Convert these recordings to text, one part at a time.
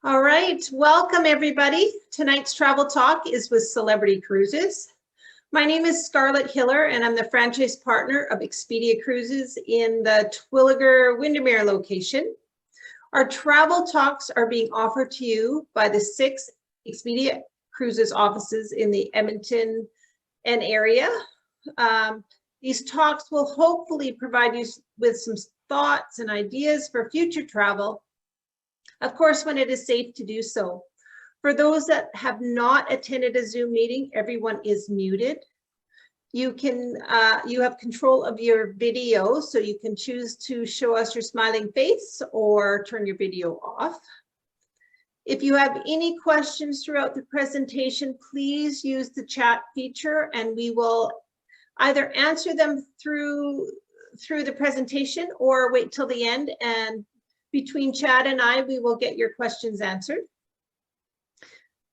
All right, welcome everybody. Tonight's travel talk is with Celebrity Cruises. My name is Scarlett Hiller and I'm the franchise partner of EXPEDIA Cruises in the Twilliger Windermere location. Our travel talks are being offered to you by the 6 EXPEDIA Cruises offices in the Edmonton and area. These talks will hopefully provide you with some thoughts and ideas for future travel, of course, when it is safe to do so. For those that have not attended a Zoom meeting, everyone is muted. You have control of your video, so you can choose to show us your smiling face or turn your video off. If you have any questions throughout the presentation, please use the chat feature and we will either answer them through the presentation or wait till the end, and between Chad and I, we will get your questions answered.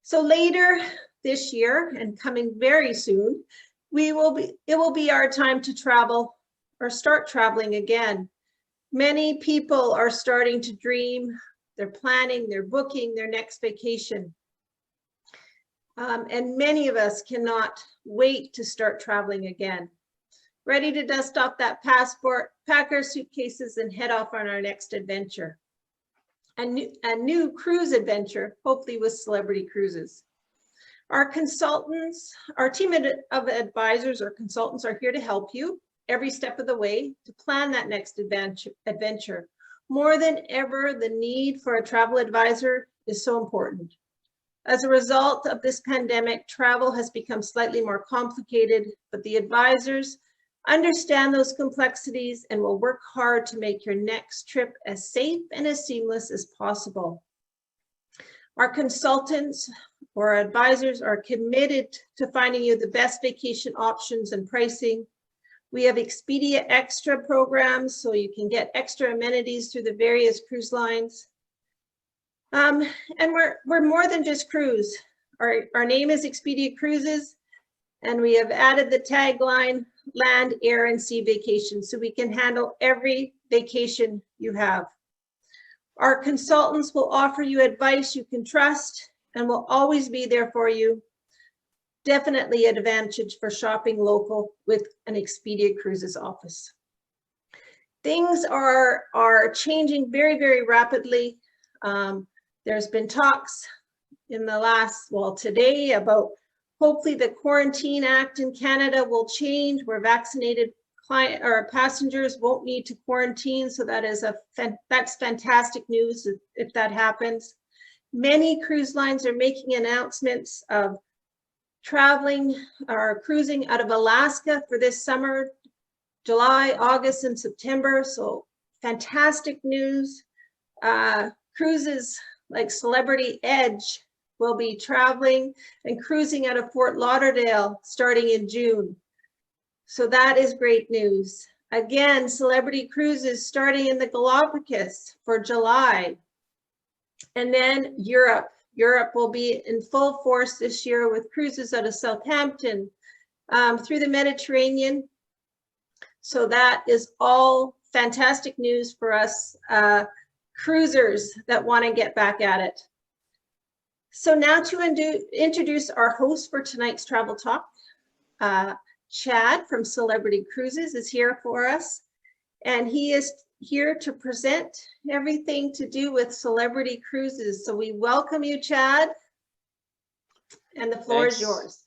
So later this year and coming very soon, it will be our time to travel or start traveling again. Many people are starting to dream, they're planning, they're booking their next vacation. And many of us cannot wait to start traveling again. Ready to dust off that passport, pack our suitcases, and head off on our next adventure. A new cruise adventure, hopefully with Celebrity Cruises. Our consultants, our team of advisors or consultants are here to help you every step of the way to plan that next adventure. More than ever, the need for a travel advisor is so important. As a result of this pandemic, travel has become slightly more complicated, but the advisors understand those complexities and will work hard to make your next trip as safe and as seamless as possible. Our consultants or advisors are committed to finding you the best vacation options and pricing. We have EXPEDIA Extra programs, so you can get extra amenities through the various cruise lines. And we're more than just cruise. Our name is EXPEDIA Cruises, and we have added the tagline, land, air, and sea vacation, so we can handle every vacation you have. Our consultants will offer you advice you can trust and will always be there for you. Definitely an advantage for shopping local with an EXPEDIA Cruises office. Things are changing very, very rapidly. There's been talks in the last, well, today about hopefully the Quarantine Act in Canada will change where vaccinated passengers won't need to quarantine. So that's fantastic news if that happens. Many cruise lines are making announcements of traveling or cruising out of Alaska for this summer, July, August, and September. So fantastic news. Cruises like Celebrity Edge will be traveling and cruising out of Fort Lauderdale starting in June. So that is great news. Again, Celebrity Cruises starting in the Galapagos for July. And then Europe. Europe will be in full force this year with cruises out of Southampton through the Mediterranean. So that is all fantastic news for us cruisers that want to get back at it. So now to introduce our host for tonight's travel talk, Chad from Celebrity Cruises is here for us, and he is here to present everything to do with Celebrity Cruises. So we welcome you, Chad, and the floor is yours.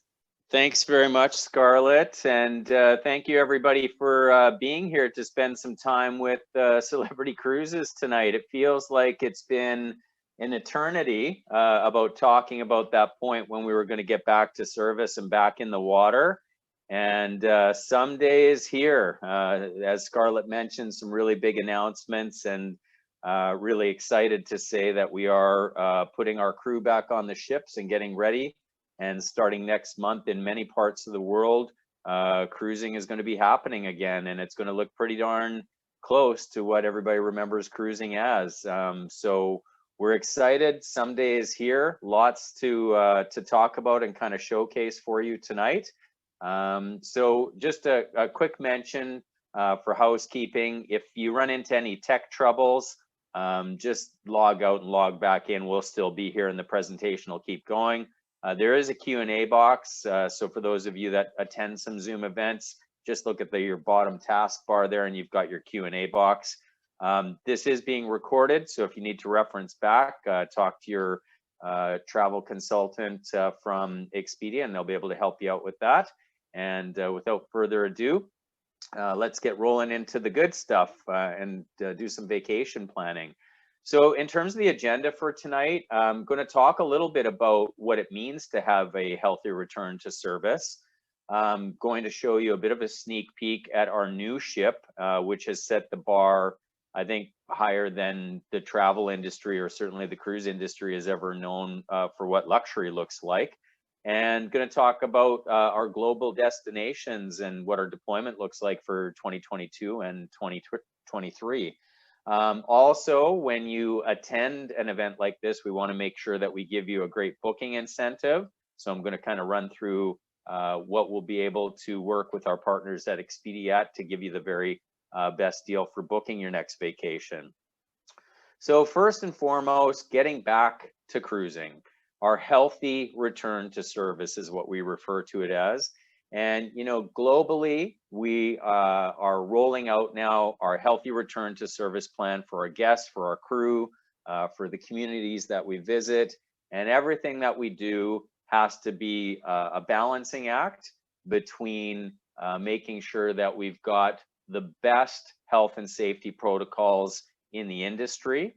Thanks very much, Scarlett, and thank you everybody for being here to spend some time with Celebrity Cruises tonight. It feels like it's been an eternity about talking about that point when we were going to get back to service and back in the water. And someday is here. As Scarlett mentioned, some really big announcements, and really excited to say that we are putting our crew back on the ships and getting ready. And starting next month in many parts of the world, cruising is going to be happening again, and it's going to look pretty darn close to what everybody remembers cruising as. So we're excited. Someday is here. Lots to talk about and kind of showcase for you tonight. So just a quick mention for housekeeping. If you run into any tech troubles, just log out and log back in. We'll still be here and the presentation will keep going. There is a Q&A box. So for those of you that attend some Zoom events, just look at your bottom taskbar there and you've got your Q&A box. This is being recorded. So if you need to reference back, talk to your travel consultant from EXPEDIA and they'll be able to help you out with that. And without further ado, let's get rolling into the good stuff and do some vacation planning. So in terms of the agenda for tonight, I'm going to talk a little bit about what it means to have a healthy return to service. I'm going to show you a bit of a sneak peek at our new ship, which has set the bar, I think, higher than the travel industry or certainly the cruise industry has ever known for what luxury looks like. And going to talk about our global destinations and what our deployment looks like for 2022 and 2023. Also, when you attend an event like this, we want to make sure that we give you a great booking incentive. So I'm going to kind of run through what we'll be able to work with our partners at EXPEDIA to give you the very best deal for booking your next vacation. So first and foremost, getting back to cruising. Our healthy return to service is what we refer to it as. And, you know, globally, we are rolling out now our healthy return to service plan for our guests, for our crew, for the communities that we visit. And everything that we do has to be a balancing act between making sure that we've got the best health and safety protocols in the industry,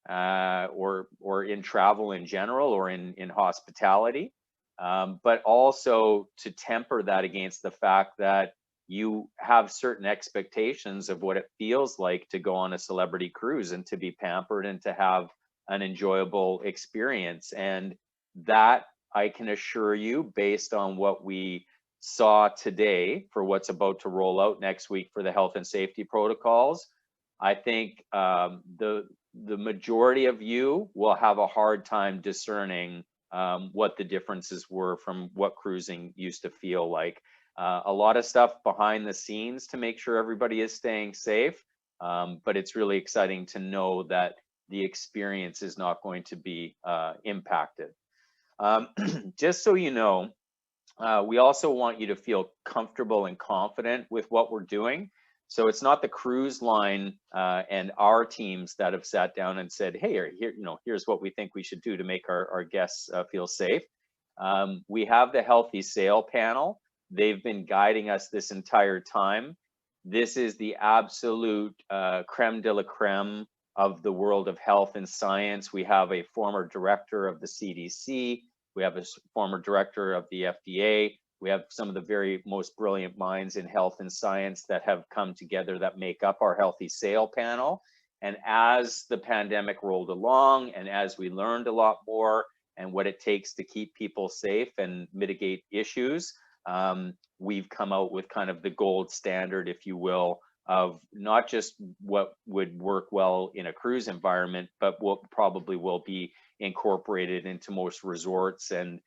or in travel in general, or in hospitality, but also to temper that against the fact that you have certain expectations of what it feels like to go on a celebrity cruise and to be pampered and to have an enjoyable experience. And that, I can assure you, based on what we saw today for what's about to roll out next week for the health and safety protocols, I think the majority of you will have a hard time discerning what the differences were from what cruising used to feel like. A lot of stuff behind the scenes to make sure everybody is staying safe, but it's really exciting to know that the experience is not going to be impacted. Just so you know, we also want you to feel comfortable and confident with what we're doing. So it's not the cruise line and our teams that have sat down and said, hey, here, you know, here's what we think we should do to make our guests feel safe. We have the Healthy Sail panel. They've been guiding us this entire time. This is the absolute creme de la creme of the world of health and science. We have a former director of the CDC. We have a former director of the FDA. We have some of the very most brilliant minds in health and science that have come together that make up our Healthy Sail panel. And as the pandemic rolled along, and as we learned a lot more and what it takes to keep people safe and mitigate issues, we've come out with kind of the gold standard, if you will, of not just what would work well in a cruise environment, but what probably will be incorporated into most resorts, and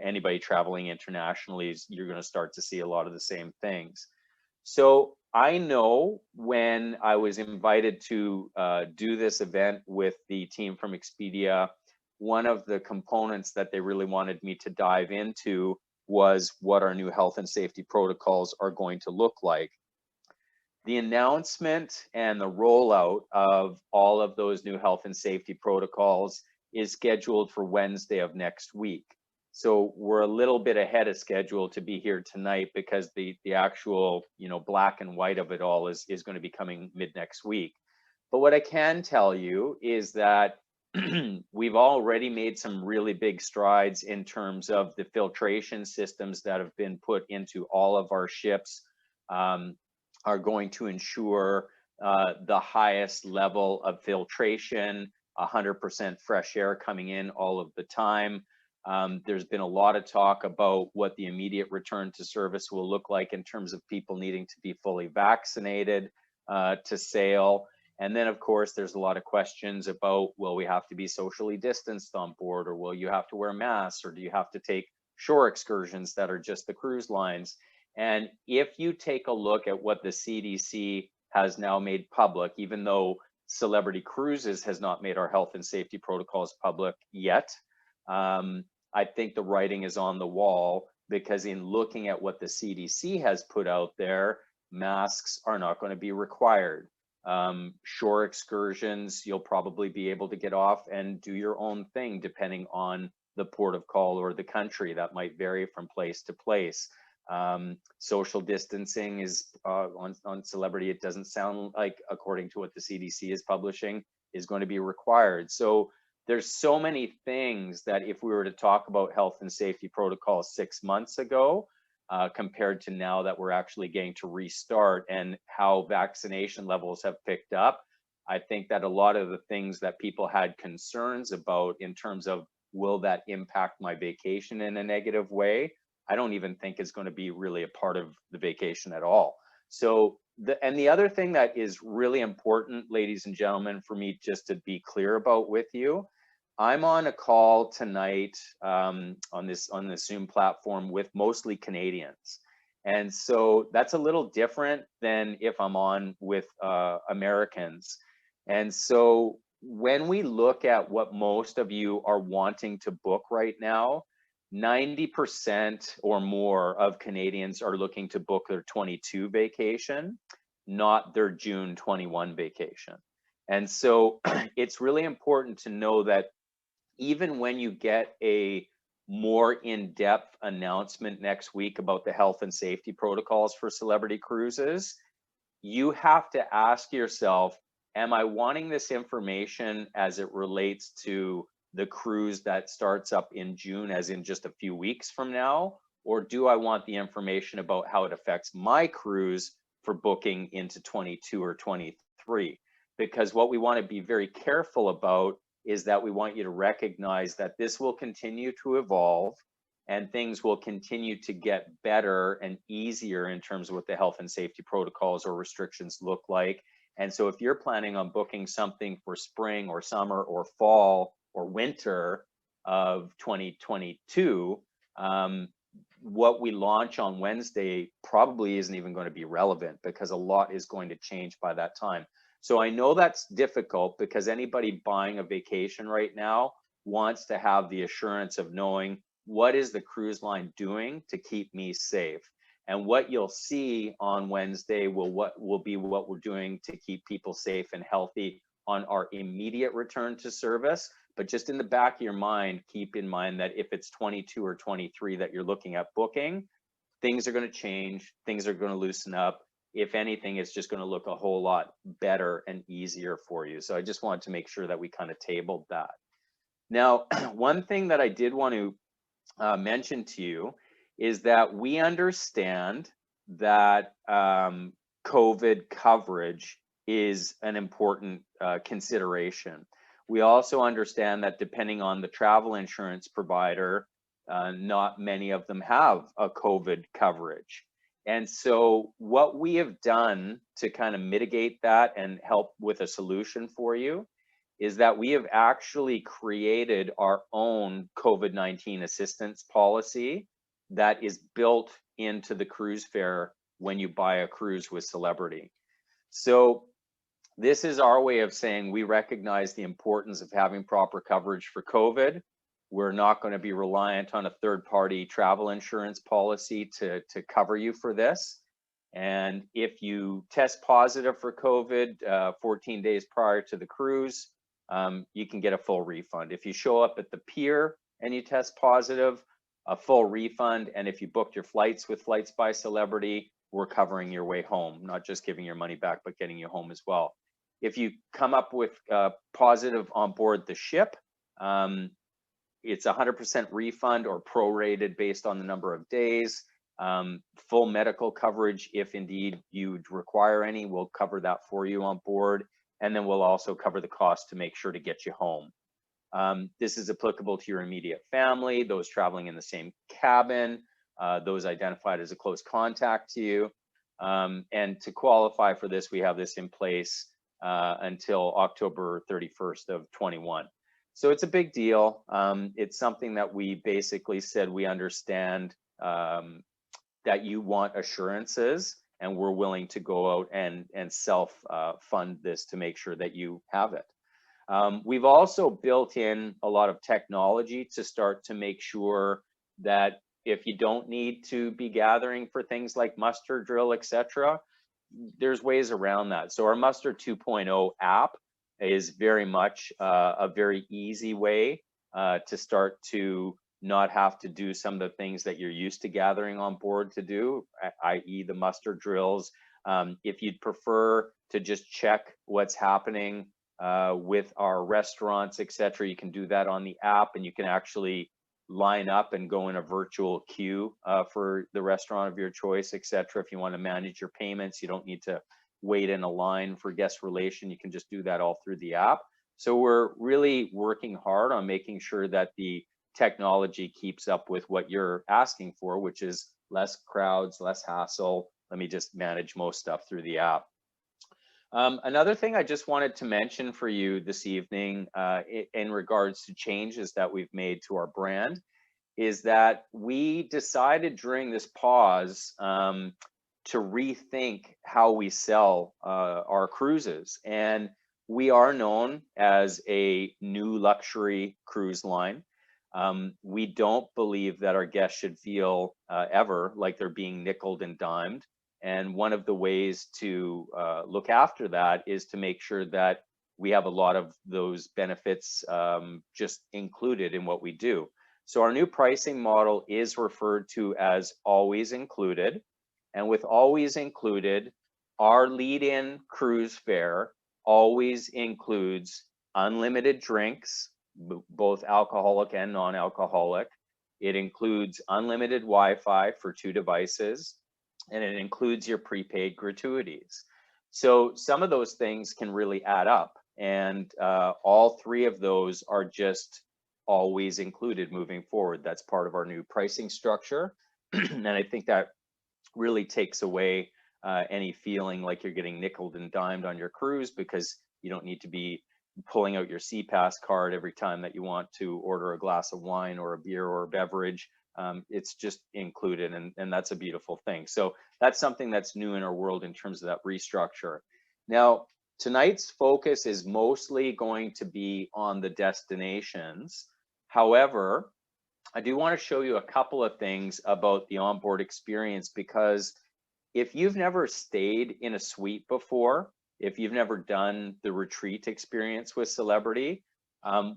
anybody traveling internationally, you're going to start to see a lot of the same things. So I know when I was invited to do this event with the team from EXPEDIA, one of the components that they really wanted me to dive into was what our new health and safety protocols are going to look like. The announcement and the rollout of all of those new health and safety protocols is scheduled for Wednesday of next week. So we're a little bit ahead of schedule to be here tonight, because the actual, you know, black and white of it all is going to be coming mid next week. But what I can tell you is that we've already made some really big strides in terms of the filtration systems that have been put into all of our ships, are going to ensure the highest level of filtration, 100% fresh air coming in all of the time. There's been a lot of talk about what the immediate return to service will look like in terms of people needing to be fully vaccinated to sail. And then, of course, there's a lot of questions about, will we have to be socially distanced on board, or will you have to wear masks, or do you have to take shore excursions that are just the cruise lines? And if you take a look at what the CDC has now made public, even though Celebrity Cruises has not made our health and safety protocols public yet. I think the writing is on the wall, because in looking at what the CDC has put out there, masks are not going to be required. Shore excursions, you'll probably be able to get off and do your own thing depending on the port of call or the country. That might vary from place to place. Social distancing is on Celebrity, it doesn't sound like, according to what the CDC is publishing, is going to be required. So there's so many things that if we were to talk about health and safety protocols 6 months ago, compared to now that we're actually getting to restart and how vaccination levels have picked up, I think that a lot of the things that people had concerns about in terms of will that impact my vacation in a negative way, I don't even think is going to be really a part of the vacation at all. So the other thing that is really important, ladies and gentlemen, for me just to be clear about with you, I'm on a call tonight on the Zoom platform with mostly Canadians. And so that's a little different than if I'm on with Americans. And so when we look at what most of you are wanting to book right now, 90% or more of Canadians are looking to book their 22 vacation, not their June 21 vacation. And so it's really important to know that even when you get a more in-depth announcement next week about the health and safety protocols for Celebrity Cruises, you have to ask yourself, am I wanting this information as it relates to the cruise that starts up in June, as in just a few weeks from now? Or do I want the information about how it affects my cruise for booking into 22 or 23? Because what we want to be very careful about is that we want you to recognize that this will continue to evolve and things will continue to get better and easier in terms of what the health and safety protocols or restrictions look like. And so if you're planning on booking something for spring or summer or fall or winter of 2022, what we launch on Wednesday probably isn't even going to be relevant, because a lot is going to change by that time. So I know that's difficult, because anybody buying a vacation right now wants to have the assurance of knowing, what is the cruise line doing to keep me safe? And what you'll see on Wednesday will be what we're doing to keep people safe and healthy on our immediate return to service. But just in the back of your mind, keep in mind that if it's 22 or 23 that you're looking at booking, things are going to change, things are going to loosen up. If anything, it's just going to look a whole lot better and easier for you. So I just wanted to make sure that we kind of tabled that. Now, one thing that I did want to mention to you is that we understand that COVID coverage is an important consideration. We also understand that depending on the travel insurance provider, not many of them have a COVID coverage. And so what we have done to kind of mitigate that and help with a solution for you is that we have actually created our own COVID-19 assistance policy that is built into the cruise fare when you buy a cruise with Celebrity. So this is our way of saying we recognize the importance of having proper coverage for COVID. We're not going to be reliant on a third-party travel insurance policy to cover you for this. And if you test positive for COVID 14 days prior to the cruise, you can get a full refund. If you show up at the pier and you test positive, a full refund. And if you booked your flights with Flights by Celebrity, we're covering your way home, not just giving your money back, but getting you home as well. If you come up with positive on board the ship, it's 100% refund or prorated based on the number of days. Full medical coverage, if indeed you'd require any, we'll cover that for you on board. And then we'll also cover the cost to make sure to get you home. This is applicable to your immediate family, those traveling in the same cabin, those identified as a close contact to you. And to qualify for this, we have this in place until October 31st of 21. So it's a big deal. It's something that we basically said we understand that you want assurances and we're willing to go out and self fund this to make sure that you have it. We've also built in a lot of technology to start to make sure that if you don't need to be gathering for things like muster drill, etc., there's ways around that. So our Muster 2.0 app is very much a very easy way to start to not have to do some of the things that you're used to gathering on board to do, i.e. the muster drills. If you'd prefer to just check what's happening with our restaurants, etc., you can do that on the app, and you can actually line up and go in a virtual queue for the restaurant of your choice, etc. If you want to manage your payments, you don't need to wait in a line for guest relation. You can just do that all through the app. So we're really working hard on making sure that the technology keeps up with what you're asking for, which is less crowds, less hassle. Let me just manage most stuff through the app. Another thing I just wanted to mention for you this evening in regards to changes that we've made to our brand is that we decided during this pause to rethink how we sell our cruises. And we are known as a new luxury cruise line. We don't believe that our guests should feel ever like they're being nickeled and dimed. And one of the ways to look after that is to make sure that we have a lot of those benefits just included in what we do. So our new pricing model is referred to as always included. And with always included, our lead-in cruise fare always includes unlimited drinks, both alcoholic and non-alcoholic. It includes unlimited Wi-Fi for 2 devices, and it includes your prepaid gratuities. So some of those things can really add up, and all 3 of those are just always included moving forward. That's part of our new pricing structure. And I think that really takes away any feeling like you're getting nickeled and dimed on your cruise, because you don't need to be pulling out your CPAS card every time that you want to order a glass of wine or a beer or a beverage. It's just included, and that's a beautiful thing. So that's something that's new in our world in terms of that restructure. Now, tonight's focus is mostly going to be on the destinations. However, I do want to show you a couple of things about the onboard experience, because if you've never stayed in a suite before, if you've never done the retreat experience with Celebrity,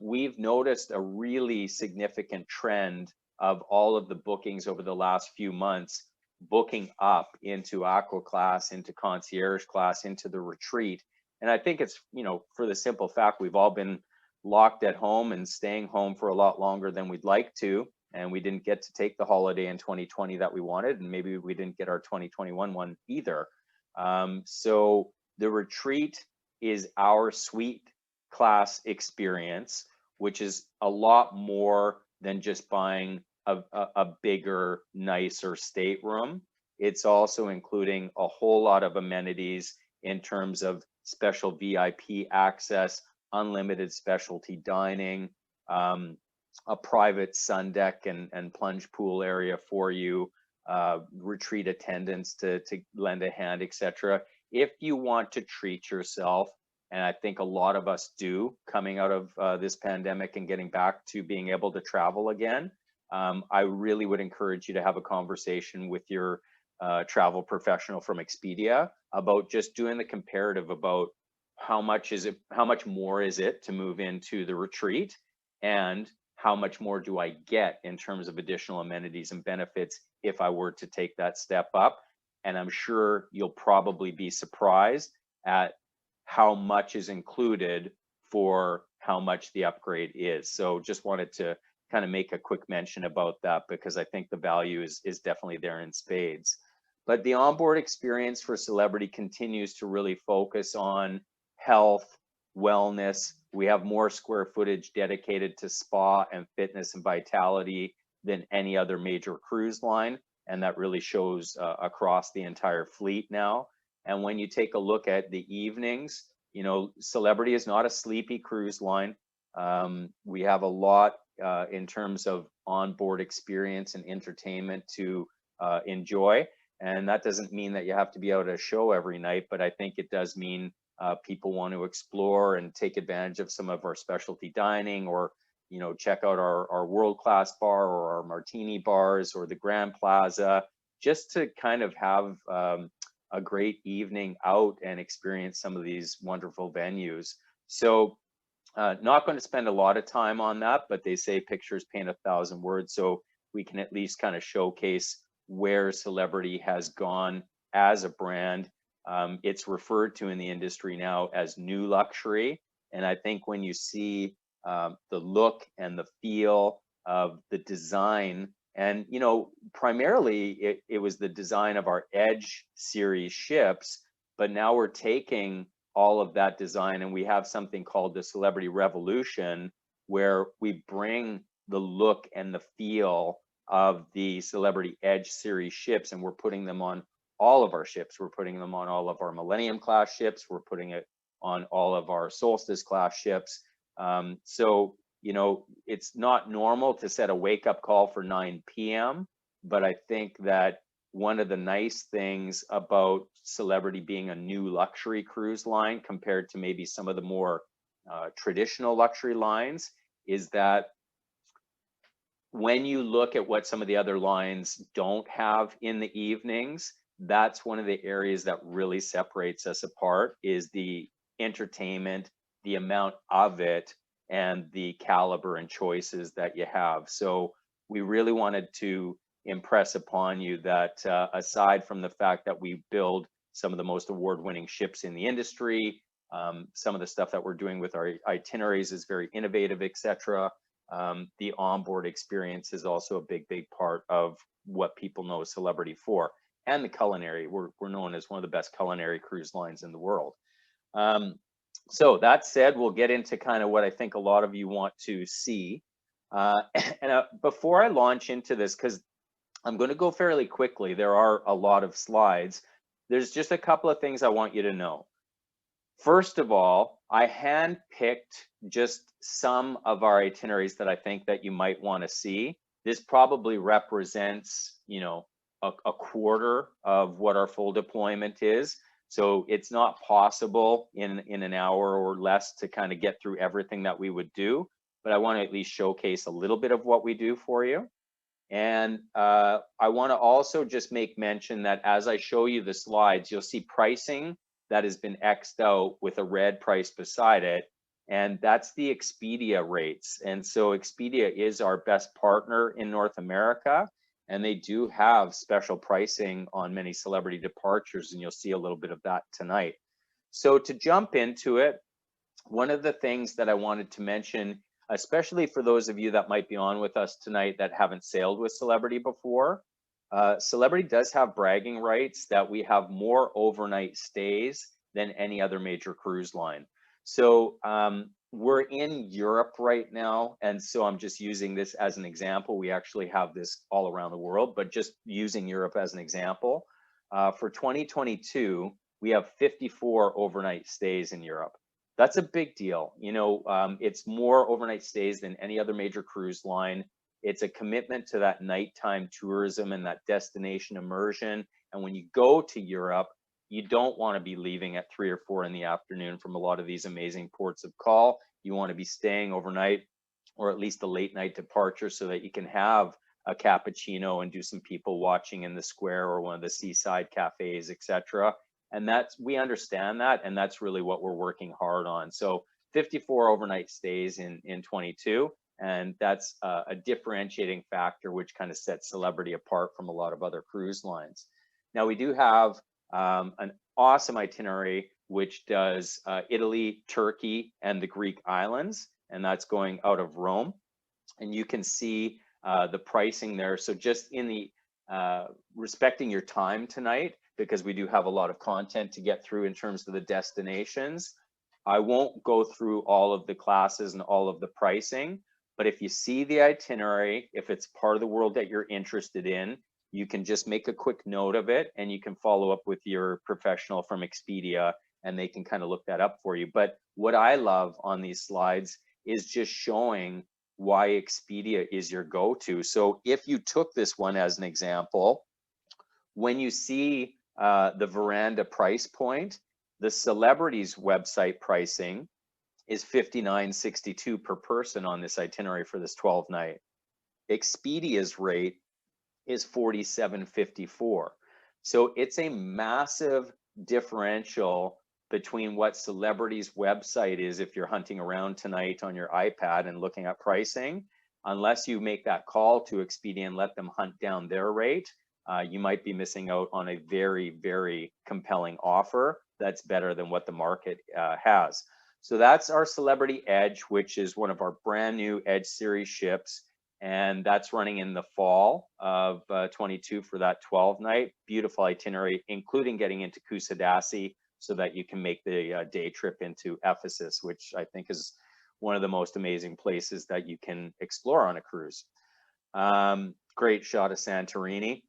we've noticed a really significant trend of all of the bookings over the last few months booking up into Aqua Class, into Concierge Class, into the retreat. And I think it's, you know, for the simple fact we've all been locked at home and staying home for a lot longer than we'd like to, and we didn't get to take the holiday in 2020 that we wanted, and maybe we didn't get our 2021 one either. So the retreat is our suite class experience, which is a lot more than just buying a bigger, nicer stateroom. It's also including a whole lot of amenities in terms of special VIP access, unlimited specialty dining, a private sun deck and plunge pool area for you, retreat attendants to lend a hand, etc. If you want to treat yourself, and I think a lot of us do coming out of this pandemic and getting back to being able to travel again, I really would encourage you to have a conversation with your travel professional from EXPEDIA about just doing the comparative about how much more is it to move into the retreat, and how much more do I get in terms of additional amenities and benefits if I were to take that step up. And I'm sure you'll probably be surprised at how much is included for how much the upgrade is. So just wanted to kind of make a quick mention about that, because I think the value is definitely there in spades. But the onboard experience for Celebrity continues to really focus on health, wellness. We have more square footage dedicated to spa and fitness and vitality than any other major cruise line. And that really shows across the entire fleet now. And when you take a look at the evenings, you know, Celebrity is not a sleepy cruise line. We have a lot in terms of onboard experience and entertainment to enjoy. And that doesn't mean that you have to be out at a show every night, but I think it does mean people want to explore and take advantage of some of our specialty dining, or check out our world-class bar or our martini bars or the Grand Plaza, just to kind of have a great evening out and experience some of these wonderful venues. So not going to spend a lot of time on that, but they say pictures paint 1,000 words. So we can at least kind of showcase where Celebrity has gone as a brand. It's referred to in the industry now as new luxury. And I think when you see the look and the feel of the design, and primarily it was the design of our Edge series ships, but now we're taking all of that design and we have something called the Celebrity Revolution, where we bring the look and the feel of the Celebrity Edge series ships, and we're putting them on all of our ships. We're putting them on all of our Millennium class ships. We're putting it on all of our Solstice class ships. So it's not normal to set a wake up call for 9 p.m., but I think that one of the nice things about Celebrity being a new luxury cruise line compared to maybe some of the more traditional luxury lines is that when you look at what some of the other lines don't have in the evenings, that's one of the areas that really separates us apart, is the entertainment, the amount of it, and the caliber and choices that you have. So we really wanted to impress upon you that aside from the fact that we build some of the most award-winning ships in the industry, some of the stuff that we're doing with our itineraries is very innovative, etc. The onboard experience is also a big part of what people know Celebrity for. And the culinary, we're known as one of the best culinary cruise lines in the world. So that said, we'll get into kind of what I think a lot of you want to see. Before I launch into this, because I'm going to go fairly quickly, there are a lot of slides. There's just a couple of things I want you to know. First of all, I handpicked just some of our itineraries that I think that you might want to see. This probably represents, a quarter of what our full deployment is. So it's not possible in an hour or less to kind of get through everything that we would do, but I want to at least showcase a little bit of what we do for you. And I want to also just make mention that as I show you the slides, you'll see pricing that has been X'd out with a red price beside it. And that's the Expedia rates. And so Expedia is our best partner in North America, and they do have special pricing on many Celebrity departures, and you'll see a little bit of that tonight. So to jump into it, one of the things that I wanted to mention, especially for those of you that might be on with us tonight that haven't sailed with Celebrity before, Celebrity does have bragging rights that we have more overnight stays than any other major cruise line. So we're in Europe right now, and so I'm just using this as an example. We actually have this all around the world, but just using Europe as an example. For 2022, we have 54 overnight stays in Europe. That's a big deal. It's more overnight stays than any other major cruise line. It's a commitment to that nighttime tourism and that destination immersion. And when you go to Europe, you don't want to be leaving at 3 or 4 in the afternoon from a lot of these amazing ports of call. You want to be staying overnight, or at least a late night departure, so that you can have a cappuccino and do some people watching in the square or one of the seaside cafes, etc. And we understand that, and that's really what we're working hard on. So 54 overnight stays in 22, and that's a differentiating factor which kind of sets Celebrity apart from a lot of other cruise lines. Now we do have an awesome itinerary which does Italy, Turkey, and the Greek islands, and that's going out of Rome. And you can see the pricing there. So just in the respecting your time tonight, because we do have a lot of content to get through in terms of the destinations, I won't go through all of the classes and all of the pricing, but if you see the itinerary, if it's part of the world that you're interested in, you can just make a quick note of it, and you can follow up with your professional from Expedia, and they can kind of look that up for you. But what I love on these slides is just showing why Expedia is your go-to. So if you took this one as an example, when you see the veranda price point, the Celebrities website pricing is $59.62 per person on this itinerary for this 12 night. Expedia's rate is $47.54. So it's a massive differential between what Celebrities website is if you're hunting around tonight on your iPad and looking at pricing. Unless you make that call to Expedia and let them hunt down their rate, you might be missing out on a very, very compelling offer that's better than what the market has. So that's our Celebrity Edge, which is one of our brand new Edge series ships. And that's running in the fall of 22 for that 12 night. Beautiful itinerary, including getting into Kusadasi so that you can make the day trip into Ephesus, which I think is one of the most amazing places that you can explore on a cruise. Great shot of Santorini.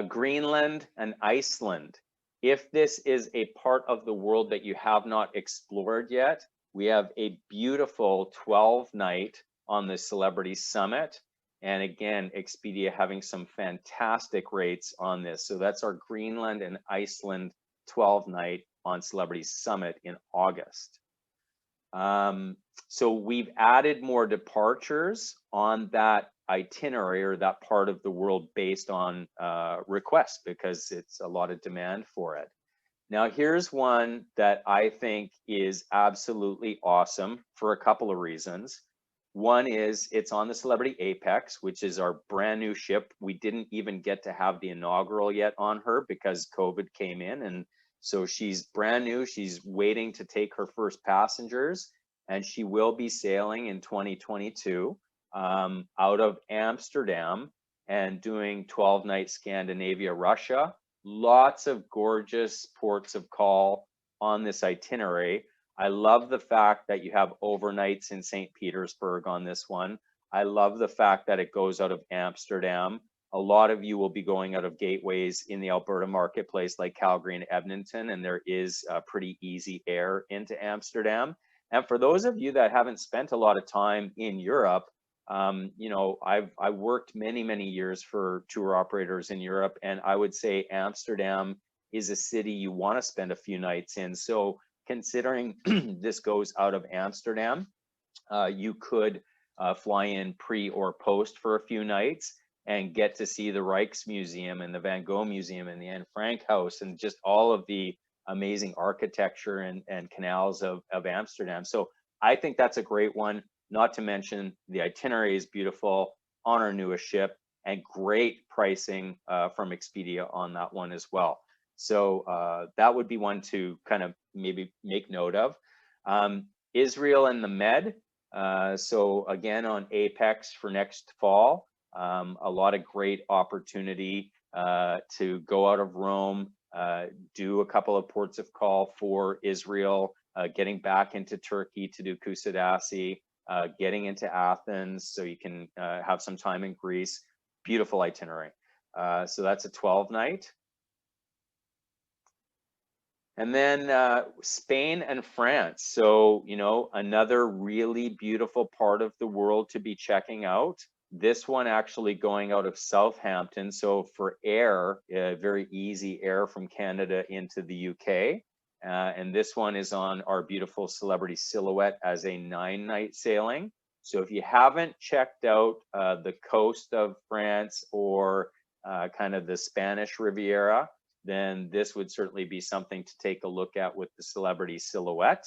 Greenland and Iceland. If this is a part of the world that you have not explored yet, we have a beautiful 12 night on the Celebrity Summit. And again, Expedia having some fantastic rates on this. So that's our Greenland and Iceland 12 night on Celebrity Summit in August. So we've added more departures on that itinerary or that part of the world based on requests because it's a lot of demand for it. Now, here's one that I think is absolutely awesome for a couple of reasons. One is it's on the Celebrity Apex, which is our brand new ship. We didn't even get to have the inaugural yet on her because COVID came in. And so she's brand new. She's waiting to take her first passengers, and she will be sailing in 2022 out of Amsterdam and doing 12 night Scandinavia, Russia. Lots of gorgeous ports of call on this itinerary. I love the fact that you have overnights in St. Petersburg on this one. I love the fact that it goes out of Amsterdam. A lot of you will be going out of gateways in the Alberta marketplace like Calgary and Edmonton, and there is a pretty easy air into Amsterdam. And for those of you that haven't spent a lot of time in Europe, you know, I've worked many years for tour operators in Europe, and I would say Amsterdam is a city you want to spend a few nights in. So considering this goes out of Amsterdam, you could fly in pre or post for a few nights and get to see the Rijksmuseum and the Van Gogh Museum and the Anne Frank House and just all of the amazing architecture and canals of Amsterdam. So I think that's a great one, not to mention the itinerary is beautiful on our newest ship and great pricing from Expedia on that one as well. So that would be one to kind of maybe make note of. Israel and the Med. So again, on Apex for next fall, a lot of great opportunity to go out of Rome, do a couple of ports of call for Israel, getting back into Turkey to do Kusadasi, getting into Athens so you can have some time in Greece. Beautiful itinerary. So that's a 12 night. And then Spain and France. So, you know, another really beautiful part of the world to be checking out. This one actually going out of Southampton. So for air, very easy air from Canada into the UK. And this one is on our beautiful Celebrity Silhouette as a 9-night sailing. So if you haven't checked out the coast of France or kind of the Spanish Riviera, then this would certainly be something to take a look at with the Celebrity Silhouette.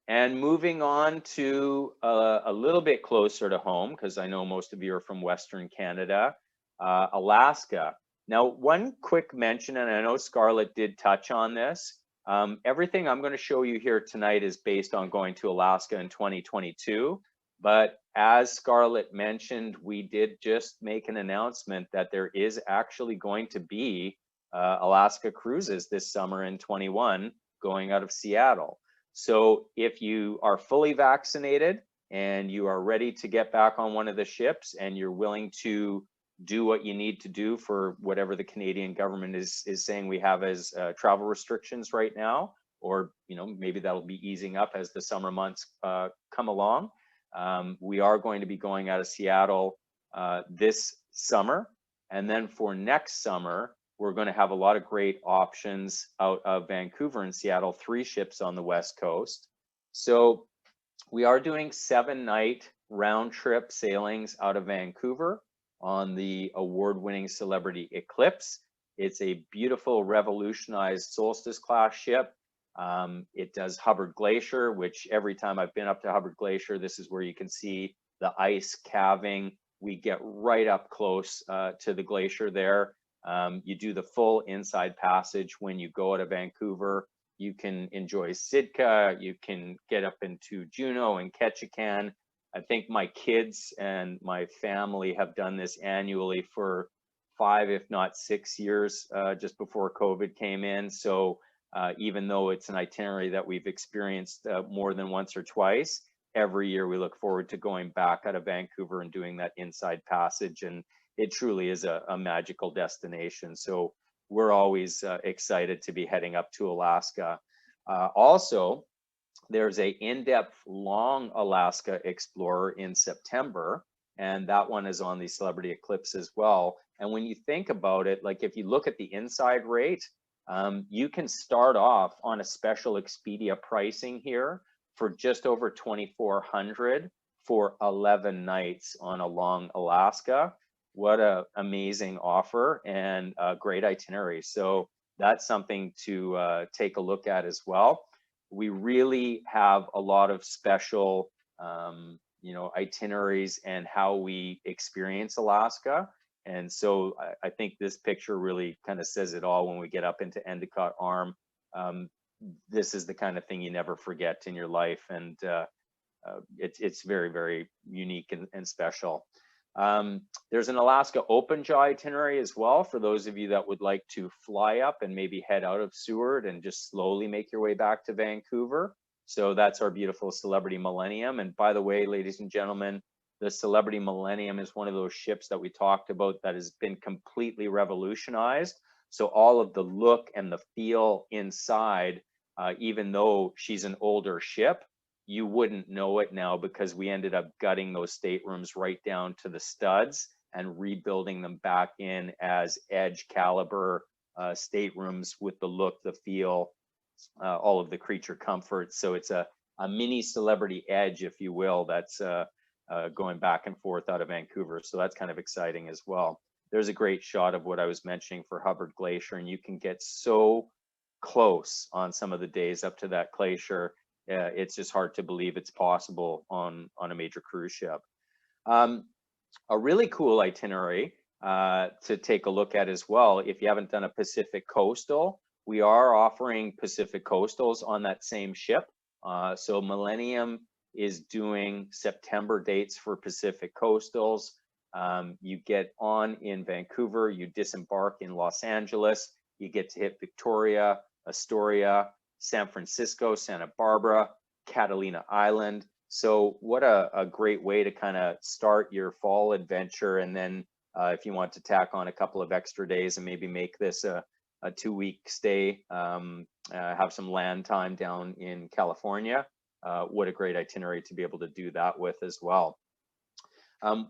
And moving on to a little bit closer to home, because I know most of you are from Western Canada, Alaska. Now, one quick mention, and I know Scarlett did touch on this, everything I'm going to show you here tonight is based on going to Alaska in 2022. But as Scarlett mentioned, we did just make an announcement that there is actually going to be Alaska cruises this summer in 21 going out of Seattle. So if you are fully vaccinated and you are ready to get back on one of the ships and you're willing to do what you need to do for whatever the Canadian government is saying we have as travel restrictions right now, or you know, maybe that'll be easing up as the summer months come along. We are going to be going out of Seattle this summer. And then for next summer, we're going to have a lot of great options out of Vancouver and Seattle, 3 ships on the West Coast. So we are doing 7-night round trip sailings out of Vancouver on the award-winning Celebrity Eclipse. It's a beautiful revolutionized Solstice class ship. It does Hubbard Glacier, which every time I've been up to Hubbard Glacier, this is where you can see the ice calving. We get right up close to the glacier there. You do the full inside passage when you go out of Vancouver. You can enjoy Sitka, you can get up into Juneau and Ketchikan. I think my kids and my family have done this annually for 5, if not 6 years, just before COVID came in. So even though it's an itinerary that we've experienced more than once or twice, every year we look forward to going back out of Vancouver and doing that inside passage. And it truly is a magical destination. So we're always excited to be heading up to Alaska. Also, there's a in-depth long Alaska Explorer in September, and that one is on the Celebrity Eclipse as well. And when you think about it, like if you look at the inside rate, you can start off on a special Expedia pricing here for just over $2,400 for 11 nights on a long Alaska. What an amazing offer and a great itinerary. So that's something to take a look at as well. We really have a lot of special, itineraries and how we experience Alaska. And so I think this picture really kind of says it all when we get up into Endicott Arm. This is the kind of thing you never forget in your life. And it's very, very unique and special. There's an Alaska open jaw itinerary as well for those of you that would like to fly up and maybe head out of Seward and just slowly make your way back to Vancouver. So that's our beautiful Celebrity Millennium. And by the way, ladies and gentlemen, the Celebrity Millennium is one of those ships that we talked about that has been completely revolutionized. So all of the look and the feel inside, even though she's an older ship, you wouldn't know it now because we ended up gutting those staterooms right down to the studs and rebuilding them back in as Edge caliber staterooms with the look, the feel, all of the creature comforts. So it's a mini Celebrity Edge, if you will, that's going back and forth out of Vancouver. So that's kind of exciting as well. There's a great shot of what I was mentioning for Hubbard Glacier, and you can get so close on some of the days up to that glacier. It's just hard to believe it's possible on a major cruise ship. A really cool itinerary to take a look at as well. If you haven't done a Pacific Coastal, we are offering Pacific Coastals on that same ship. So Millennium is doing September dates for Pacific Coastals. You get on in Vancouver, you disembark in Los Angeles, you get to hit Victoria, Astoria, San Francisco, Santa Barbara, Catalina Island. So what a great way to kind of start your fall adventure. And then if you want to tack on a couple of extra days and maybe make this a 2-week stay, have some land time down in California, what a great itinerary to be able to do that with as well.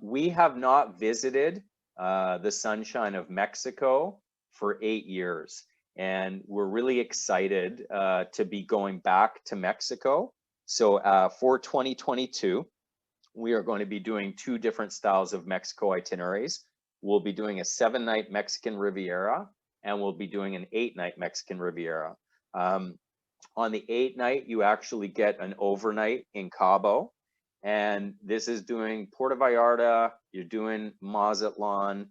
We have not visited the sunshine of Mexico for 8 years. And we're really excited to be going back to Mexico. So for 2022, we are going to be doing 2 different styles of Mexico itineraries. We'll be doing a 7-night Mexican Riviera, and we'll be doing an 8-night Mexican Riviera. On the 8-night, you actually get an overnight in Cabo. And this is doing Puerto Vallarta, you're doing Mazatlan,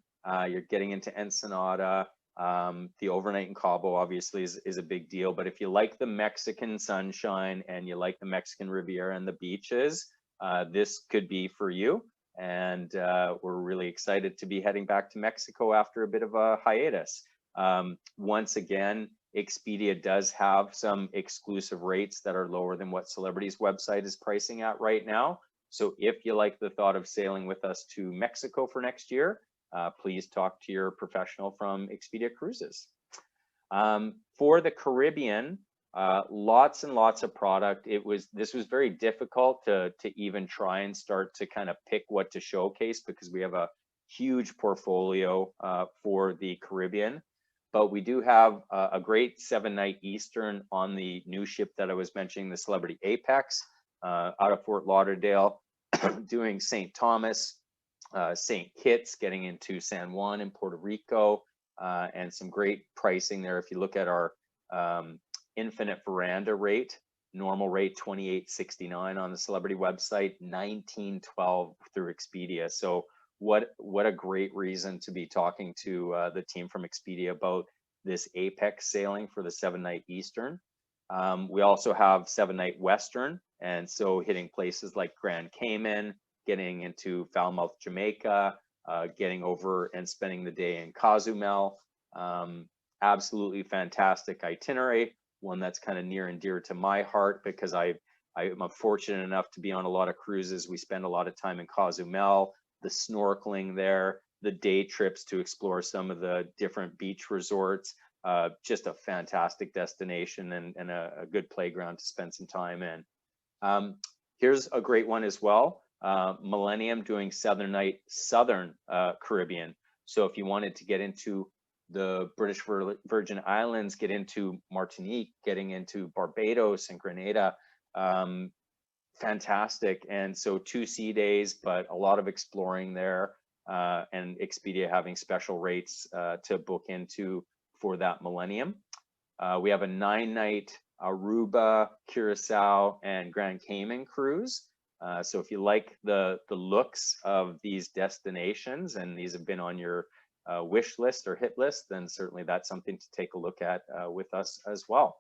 you're getting into Ensenada. The overnight in Cabo obviously is a big deal, but if you like the Mexican sunshine and you like the Mexican Riviera and the beaches, this could be for you. And we're really excited to be heading back to Mexico after a bit of a hiatus. Once again, Expedia does have some exclusive rates that are lower than what Celebrity's website is pricing at right now. So if you like the thought of sailing with us to Mexico for next year, please talk to your professional from Expedia Cruises. For the Caribbean, lots and lots of product. This was very difficult to even try and start to kind of pick what to showcase because we have a huge portfolio for the Caribbean. But we do have a great 7-night Eastern on the new ship that I was mentioning, the Celebrity Apex, out of Fort Lauderdale, doing St. Thomas, St. Kitts, getting into San Juan in Puerto Rico, and some great pricing there. If you look at our Infinite Veranda rate, normal rate $28.69 on the Celebrity website, $19.12 through Expedia. So what a great reason to be talking to the team from Expedia about this Apex sailing for the 7-night Eastern. We also have 7-night Western, and so hitting places like Grand Cayman, getting into Falmouth, Jamaica, getting over and spending the day in Cozumel. Absolutely fantastic itinerary, one that's kind of near and dear to my heart because I'm fortunate enough to be on a lot of cruises. We spend a lot of time in Cozumel, the snorkeling there, the day trips to explore some of the different beach resorts. Just a fantastic destination and a good playground to spend some time in. Here's a great one as well. Millennium doing 7-night Southern Caribbean. So if you wanted to get into the British Virgin Islands, get into Martinique, getting into Barbados and Grenada, fantastic. And so 2 sea days, but a lot of exploring there, and Expedia having special rates to book into for that Millennium. We have a 9-night Aruba, Curacao, and Grand Cayman cruise. So if you like the looks of these destinations, and these have been on your wish list or hit list, then certainly that's something to take a look at with us as well.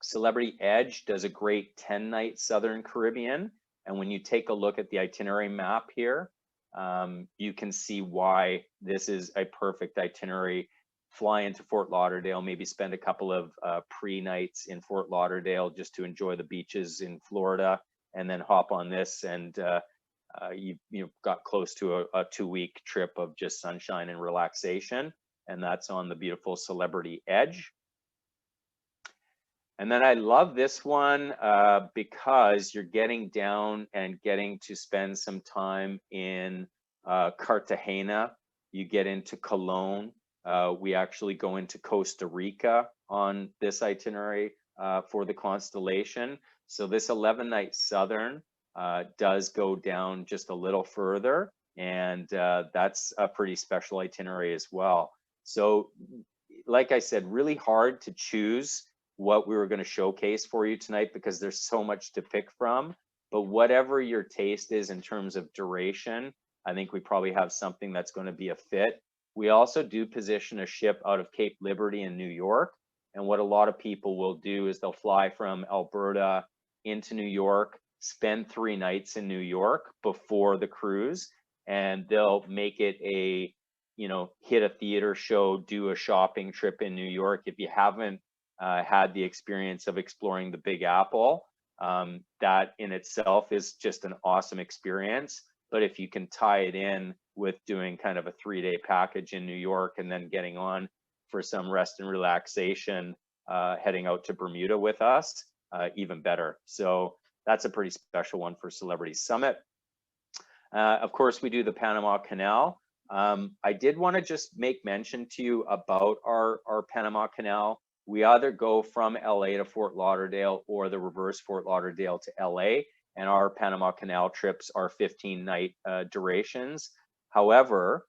Celebrity Edge does a great 10-night Southern Caribbean. And when you take a look at the itinerary map here, you can see why this is a perfect itinerary. Fly into Fort Lauderdale, maybe spend a couple of pre-nights in Fort Lauderdale just to enjoy the beaches in Florida, and then hop on this, and you've got close to a 2-week trip of just sunshine and relaxation, and that's on the beautiful Celebrity Edge. And then I love this one because you're getting down and getting to spend some time in Cartagena. You get into Cologne. We actually go into Costa Rica on this itinerary for the Constellation. So this 11-night Southern does go down just a little further, and that's a pretty special itinerary as well. So like I said, really hard to choose what we were going to showcase for you tonight because there's so much to pick from. But whatever your taste is in terms of duration, I think we probably have something that's going to be a fit. We also do position a ship out of Cape Liberty in New York. And what a lot of people will do is they'll fly from Alberta into New York, spend 3 nights in New York before the cruise, and they'll make it a, hit a theater show, do a shopping trip in New York. If you haven't had the experience of exploring the Big Apple, that in itself is just an awesome experience. But if you can tie it in with doing kind of a 3-day package in New York and then getting on for some rest and relaxation, heading out to Bermuda with us, even better. So that's a pretty special one for Celebrity Summit. Of course, we do the Panama Canal. I did want to just make mention to you about our Panama Canal. We either go from LA to Fort Lauderdale or the reverse, Fort Lauderdale to LA. And our Panama Canal trips are 15-night durations. However,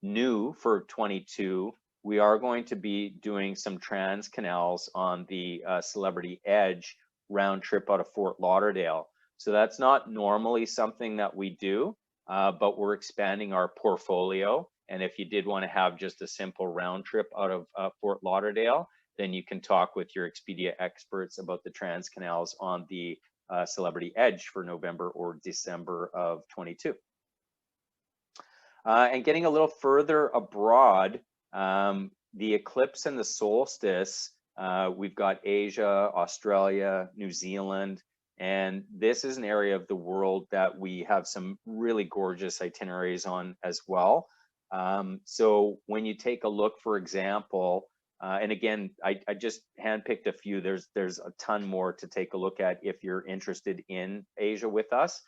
new for 22, we are going to be doing some trans canals on the Celebrity Edge round trip out of Fort Lauderdale. So that's not normally something that we do, but we're expanding our portfolio. And if you did want to have just a simple round trip out of Fort Lauderdale, then you can talk with your Expedia experts about the trans canals on the Celebrity Edge for November or December of 22. And getting a little further abroad, the eclipse and the solstice, we've got Asia, Australia, New Zealand, and this is an area of the world that we have some really gorgeous itineraries on as well. So when you take a look, for example, and again, I just handpicked a few. There's a ton more to take a look at if you're interested in Asia with us.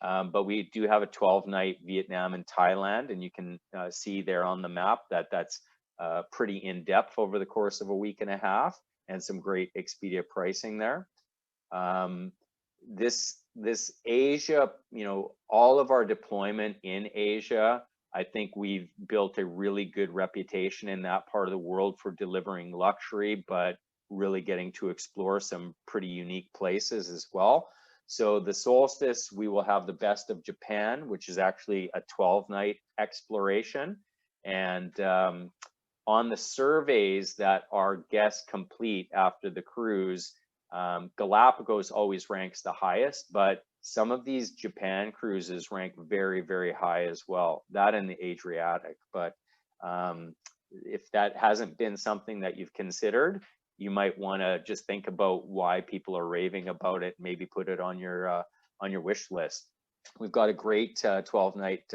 But we do have a 12-night Vietnam and Thailand, and you can see there on the map that that's pretty in-depth over the course of a week and a half, and some great Expedia pricing there. This Asia, you know, all of our deployment in Asia, I think we've built a really good reputation in that part of the world for delivering luxury, but really getting to explore some pretty unique places as well. So the solstice, we will have the best of Japan, which is actually a 12-night exploration. And on the surveys that our guests complete after the cruise, Galapagos always ranks the highest, but some of these Japan cruises rank very, very high as well, that in the Adriatic. But if that hasn't been something that you've considered, you might want to just think about why people are raving about it, maybe put it on your wish list. We've got a great 12-night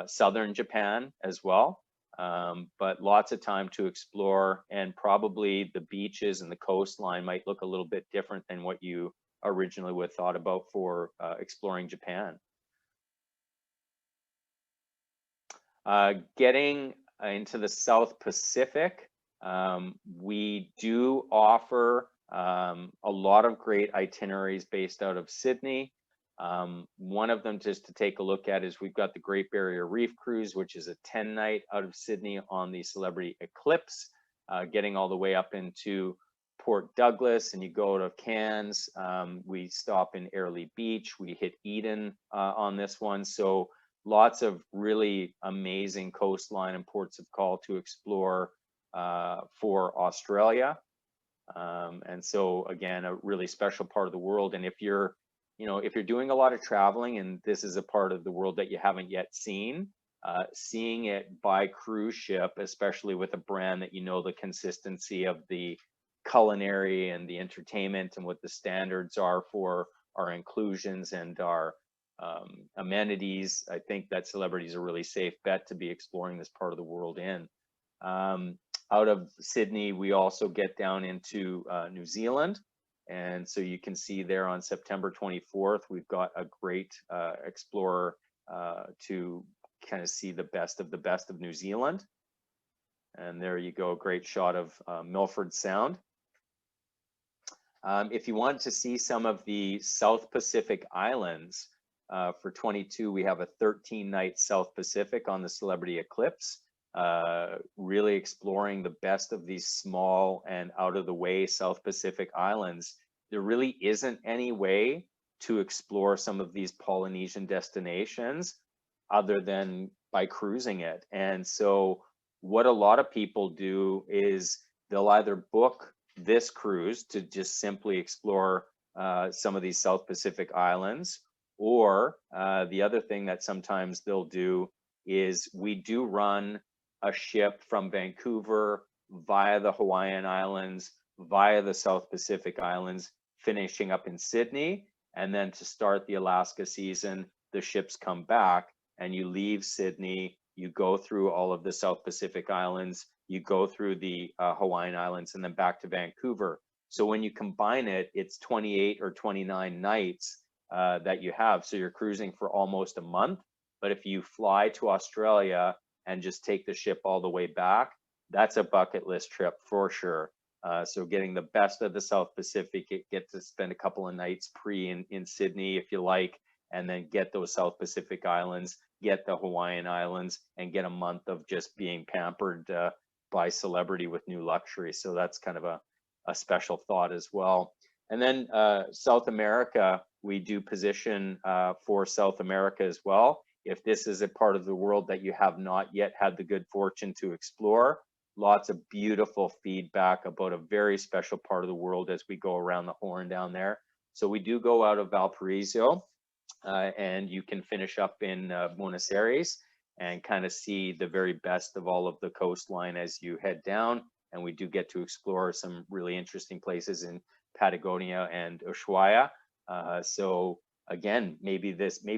southern Japan as well. But lots of time to explore, and probably the beaches and the coastline might look a little bit different than what you originally would have thought about for exploring Japan. Getting into the South Pacific, we do offer a lot of great itineraries based out of Sydney. One of them just to take a look at is we've got the Great Barrier Reef Cruise, which is a 10-night out of Sydney on the Celebrity Eclipse, getting all the way up into Port Douglas, and you go to Cairns. We stop in Airlie Beach. We hit Eden on this one. So lots of really amazing coastline and ports of call to explore for Australia. And so again, a really special part of the world. And if you're doing a lot of traveling and this is a part of the world that you haven't yet seen, seeing it by cruise ship, especially with a brand that you know the consistency of the culinary and the entertainment and what the standards are for our inclusions and our amenities, I think that Celebrity is a really safe bet to be exploring this part of the world in. Out of Sydney, we also get down into New Zealand. And so you can see there on September 24th, we've got a great explorer to kind of see the best of New Zealand. And there you go, a great shot of Milford Sound. If you want to see some of the South Pacific Islands, for 22, we have a 13-night South Pacific on the Celebrity Eclipse, really exploring the best of these small and out-of-the-way South Pacific islands. There really isn't any way to explore some of these Polynesian destinations other than by cruising it. And so what a lot of people do is they'll either book this cruise to just simply explore some of these South Pacific islands, or the other thing that sometimes they'll do is we do run a ship from Vancouver via the Hawaiian Islands, via the South Pacific Islands, finishing up in Sydney. And then to start the Alaska season, the ships come back and you leave Sydney, you go through all of the South Pacific Islands, you go through the Hawaiian Islands, and then back to Vancouver. So when you combine it, it's 28 or 29 nights that you have. So you're cruising for almost a month. But if you fly to Australia and just take the ship all the way back, that's a bucket list trip for sure. So getting the best of the South Pacific, get to spend a couple of nights in Sydney if you like, and then get those South Pacific Islands, get the Hawaiian Islands, and get a month of just being pampered by Celebrity with new luxury. So that's kind of a special thought as well. And then South America, we do position for South America as well. If this is a part of the world that you have not yet had the good fortune to explore, lots of beautiful feedback about a very special part of the world as we go around the Horn down there. So we do go out of Valparaiso and you can finish up in Buenos Aires and kind of see the very best of all of the coastline as you head down. And we do get to explore some really interesting places in Patagonia and Ushuaia. So again, maybe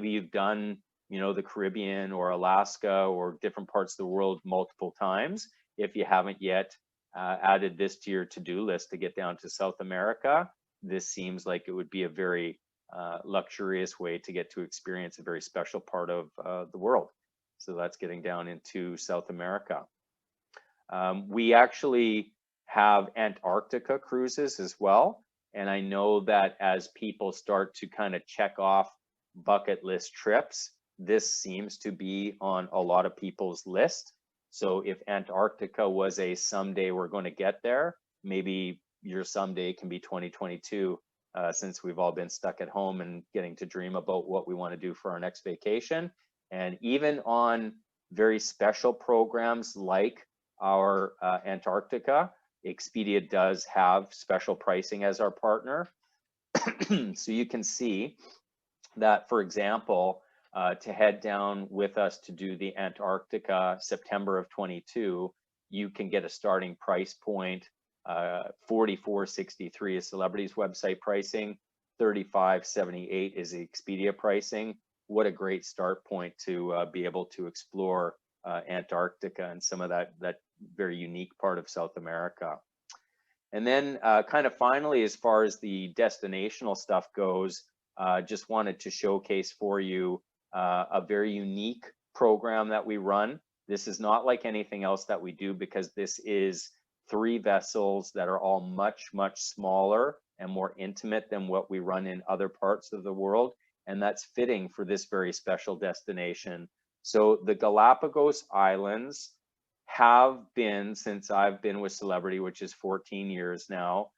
you've done, the Caribbean or Alaska or different parts of the world multiple times. If you haven't yet added this to your to-do list to get down to South America, this seems like it would be a very luxurious way to get to experience a very special part of the world. So that's getting down into South America. We actually have Antarctica cruises as well. And I know that as people start to kind of check off bucket list trips, this seems to be on a lot of people's list. So if Antarctica was a someday we're going to get there, maybe your someday can be 2022, since we've all been stuck at home and getting to dream about what we want to do for our next vacation. And even on very special programs like our Antarctica, EXPEDIA does have special pricing as our partner. So you can see that, for example, to head down with us to do the Antarctica September of 22, you can get a starting price point, $44.63 is Celebrity's website pricing, $35.78 is the EXPEDIA pricing. What a great start point to be able to explore Antarctica and some of that very unique part of South America. And then kind of finally, as far as the destinational stuff goes, just wanted to showcase for you a very unique program that we run. This is not like anything else that we do, because this is 3 vessels that are all much, much smaller and more intimate than what we run in other parts of the world. And that's fitting for this very special destination. So the Galapagos Islands have been, since I've been with Celebrity, which is 14 years now,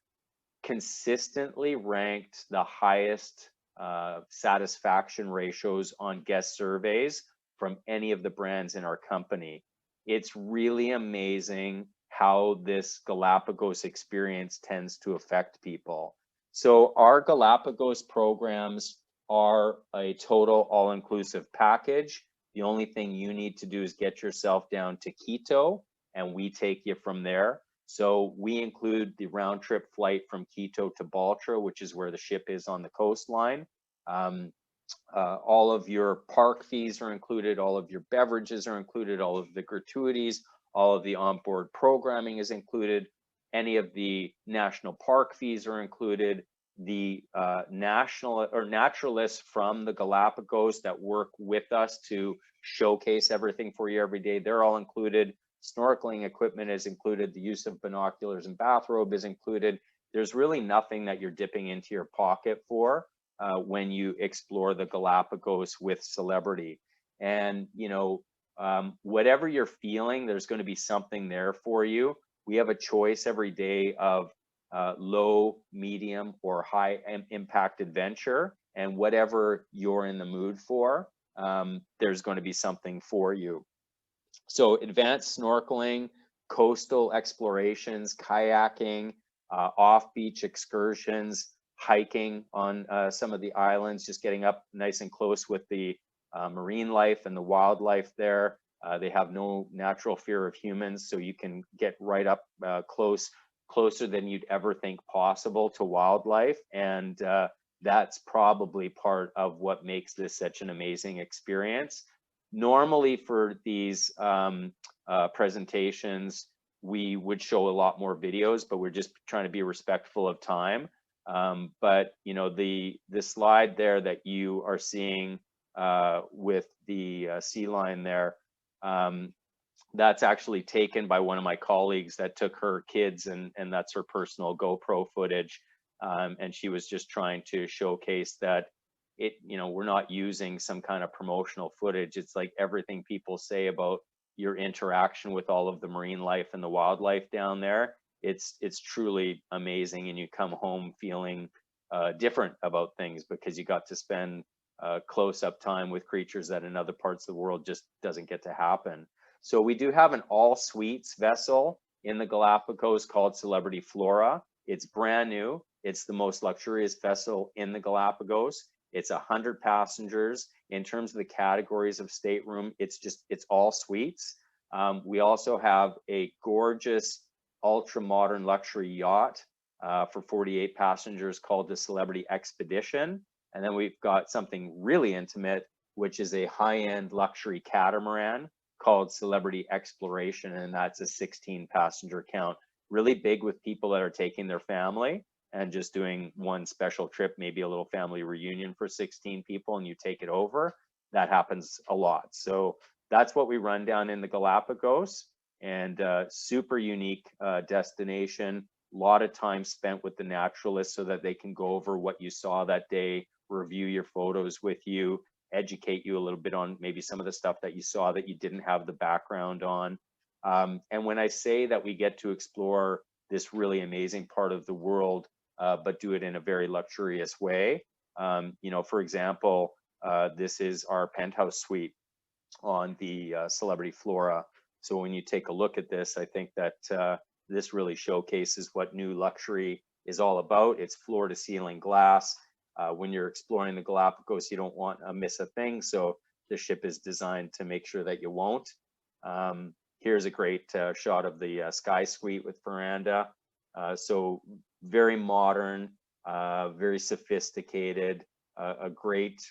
consistently ranked the highest satisfaction ratios on guest surveys from any of the brands in our company. It's really amazing how this Galapagos experience tends to affect people. So our Galapagos programs are a total all-inclusive package. The only thing you need to do is get yourself down to Quito, and we take you from there. So we include the round trip flight from Quito to Baltra, which is where the ship is on the coastline. All of your park fees are included, all of your beverages are included, all of the gratuities, all of the onboard programming is included. Any of the national park fees are included. The national or naturalists from the Galapagos that work with us to showcase everything for you every day, they're all included. Snorkeling equipment is included. The use of binoculars and bathrobe is included. There's really nothing that you're dipping into your pocket for when you explore the Galapagos with Celebrity. And, you know, whatever you're feeling, there's going to be something there for you. We have a choice every day of low, medium, or high impact adventure, and whatever you're in the mood for, there's going to be something for you. So advanced snorkeling, coastal explorations, kayaking, off-beach excursions, hiking on some of the islands, just getting up nice and close with the marine life and the wildlife there. They have no natural fear of humans, so you can get right up closer than you'd ever think possible to wildlife. And that's probably part of what makes this such an amazing experience. Normally for these presentations, we would show a lot more videos, but we're just trying to be respectful of time. But you know, the slide there that you are seeing with the sea line there, that's actually taken by one of my colleagues that took her kids, and that's her personal GoPro footage. And she was just trying to showcase that you know, we're not using some kind of promotional footage. It's like everything people say about your interaction with all of the marine life and the wildlife down there. It's truly amazing, and you come home feeling different about things because you got to spend close-up time with creatures that in other parts of the world just doesn't get to happen. So we do have an all suites vessel in the Galapagos called Celebrity Flora. It's brand new. It's the most luxurious vessel in the Galapagos. It's 100 passengers. In terms of the categories of stateroom, it's all suites. We also have a gorgeous ultra modern luxury yacht for 48 passengers called the Celebrity Expedition. And then we've got something really intimate, which is a high-end luxury catamaran called Celebrity Exploration, and that's a 16 passenger count. Really big with people that are taking their family. and just doing one special trip, maybe a little family reunion for 16 people, and you take it over. That happens a lot. So that's what we run down in the Galapagos, and super unique destination. A lot of time spent with the naturalists so that they can go over what you saw that day, review your photos with you, educate you a little bit on maybe some of the stuff that you saw that you didn't have the background on. And when I say that we get to explore this really amazing part of the world, but do it in a very luxurious way, you know, for example, this is our penthouse suite on the Celebrity Flora. So when you take a look at this, I think that this really showcases what new luxury is all about. It's floor to ceiling glass. When you're exploring the Galapagos, you don't want to miss a thing. So the ship is designed to make sure that you won't. Here's a great shot of the Sky Suite with veranda. So very modern, very sophisticated, a great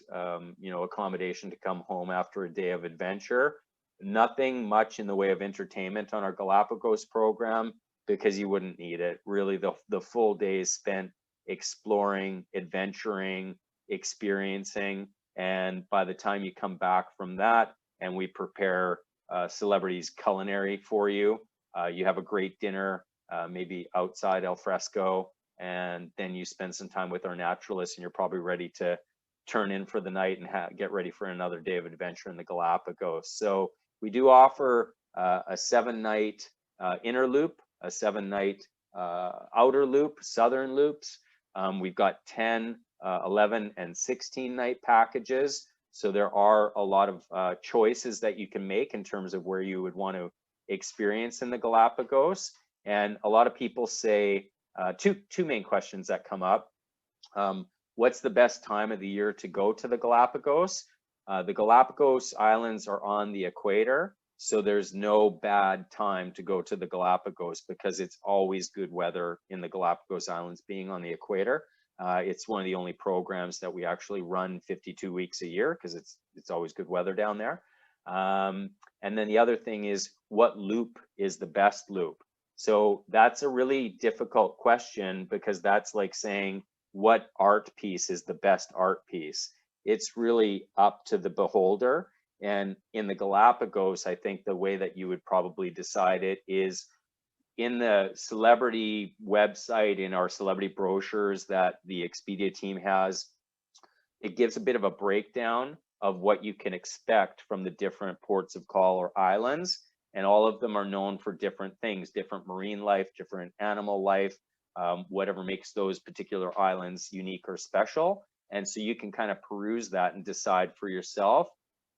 you know, accommodation to come home after a day of adventure. Nothing much in the way of entertainment on our Galapagos program, because you wouldn't need it. Really, the full day is spent exploring, adventuring, experiencing, and by the time you come back from that and we prepare Celebrity's culinary for you, you have a great dinner, maybe outside al fresco, and then you spend some time with our naturalists, and you're probably ready to turn in for the night and get ready for another day of adventure in the Galapagos. So we do offer a 7-night inner loop, a 7-night outer loop, southern loops. We've got 10, 11, and 16-night packages. So there are a lot of choices that you can make in terms of where you would want to experience in the Galapagos. And a lot of people say, two main questions that come up. What's the best time of the year to go to the Galapagos? The Galapagos Islands are on the equator, so there's no bad time to go to the Galapagos because it's always good weather in the Galapagos Islands being on the equator. It's one of the only programs that we actually run 52 weeks a year because it's always good weather down there. And then the other thing is, what loop is the best loop? So that's a really difficult question, because that's like saying, what art piece is the best art piece? It's really up to the beholder. And in the Galapagos, I think the way that you would probably decide it is in the Celebrity website, in our Celebrity brochures that the Expedia team has. It gives a bit of a breakdown of what you can expect from the different ports of call or islands. And all of them are known for different things, different marine life, different animal life, whatever makes those particular islands unique or special. And so you can kind of peruse that and decide for yourself,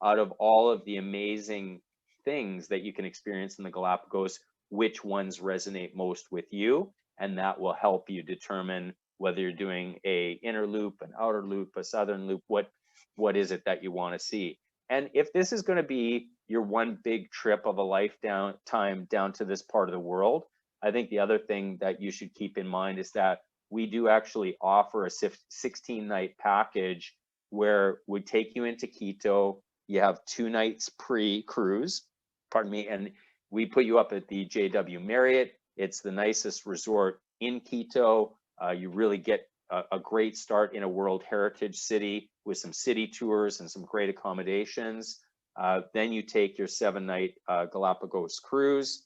out of all of the amazing things that you can experience in the Galapagos, which ones resonate most with you. And that will help you determine whether you're doing a inner loop, an outer loop, a southern loop, what is it that you want to see. And if this is going to be your one big trip of a lifetime down to this part of the world, I think the other thing that you should keep in mind is that we do actually offer a 16-night package where we take you into Quito. You have 2 nights pre-cruise, pardon me, and we put you up at the JW Marriott. It's the nicest resort in Quito. You really get a great start in a World Heritage City with some city tours and some great accommodations. Then you take your 7-night Galapagos cruise.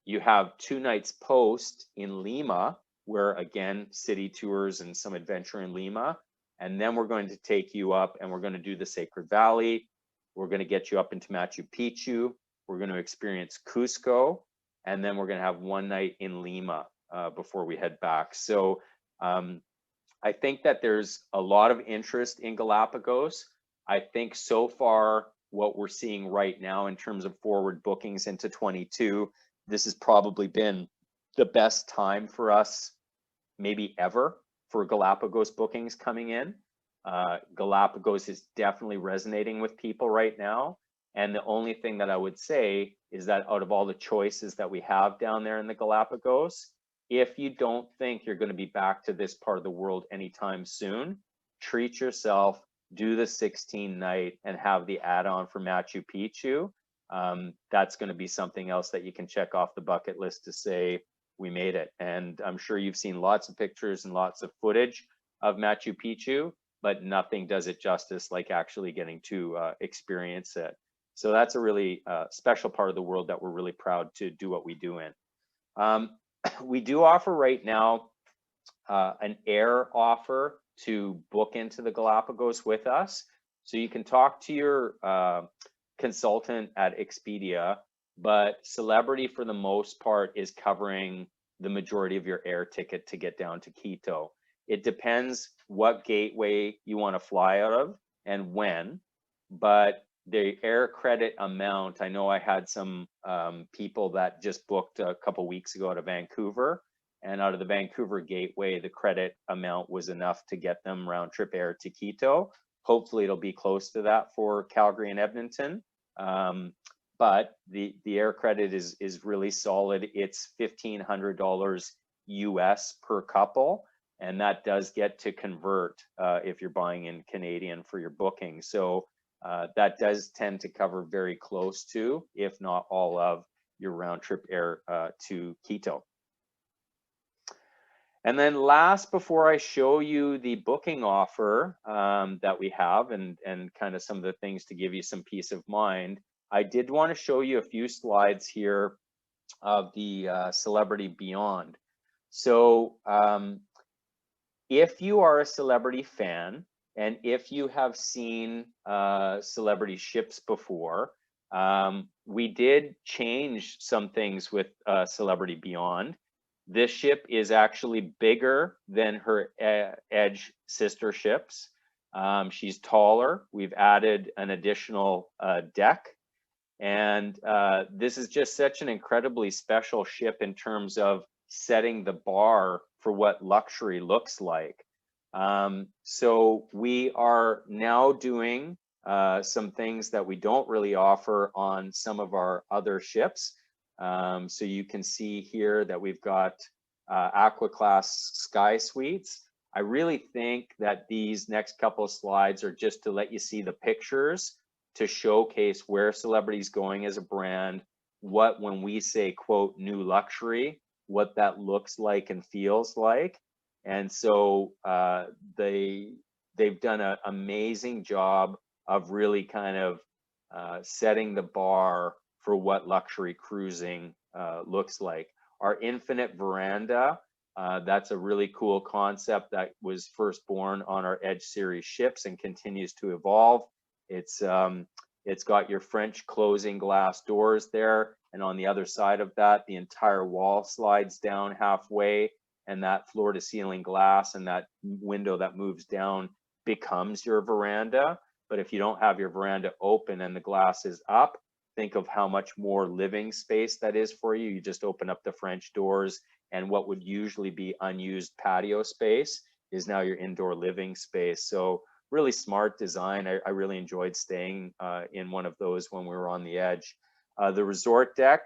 You have 2 nights post in Lima, where again, city tours and some adventure in Lima. And then we're going to take you up and we're going to do the Sacred Valley. We're going to get you up into Machu Picchu. We're going to experience Cusco. And then we're going to have 1 night in Lima before we head back. So I think that there's a lot of interest in Galapagos. I think so far, what we're seeing right now in terms of forward bookings into 22, this has probably been the best time for us, maybe ever, for Galapagos bookings coming in. Galapagos is definitely resonating with people right now. And the only thing that I would say is that out of all the choices that we have down there in the Galapagos, if you don't think you're going to be back to this part of the world anytime soon, treat yourself, do the 16-night and have the add-on for Machu Picchu. That's going to be something else that you can check off the bucket list to say, we made it. And I'm sure you've seen lots of pictures and lots of footage of Machu Picchu, but nothing does it justice like actually getting to experience it. So that's a really special part of the world that we're really proud to do what we do in. We do offer right now an air offer to book into the Galapagos with us. So you can talk to your consultant at EXPEDIA, but Celebrity for the most part is covering the majority of your air ticket to get down to Quito. It depends what gateway you want to fly out of and when, but the air credit amount, I know I had some people that just booked a couple weeks ago out of Vancouver, and out of the Vancouver gateway, the credit amount was enough to get them round trip air to Quito. Hopefully it'll be close to that for Calgary and Edmonton. But the air credit is really solid. It's $1,500 US per couple, and that does get to convert if you're buying in Canadian for your booking. So that does tend to cover very close to, if not all of, your round trip air to Quito. And then last, before I show you the booking offer that we have and kind of some of the things to give you some peace of mind, I did want to show you a few slides here of the Celebrity Beyond. So if you are a Celebrity fan, and if you have seen Celebrity ships before, we did change some things with Celebrity Beyond. This ship is actually bigger than her Edge sister ships. She's taller. We've added an additional deck. And this is just such an incredibly special ship in terms of setting the bar for what luxury looks like. So we are now doing some things that we don't really offer on some of our other ships. So you can see here that we've got Aqua Class Sky Suites. I really think that these next couple of slides are just to let you see the pictures to showcase where Celebrity's going as a brand, what, when we say, quote, new luxury, what that looks like and feels like. And so they've done an amazing job of really kind of setting the bar for what luxury cruising looks like. Our infinite veranda, that's a really cool concept that was first born on our Edge series ships and continues to evolve. It's got your French closing glass doors there, and on the other side of that, the entire wall slides down halfway, and that floor to ceiling glass and that window that moves down becomes your veranda. But if you don't have your veranda open and the glass is up, think of how much more living space that is for you. You just open up the French doors, and what would usually be unused patio space is now your indoor living space. So really smart design. I really enjoyed staying in one of those when we were on the Edge. The resort deck,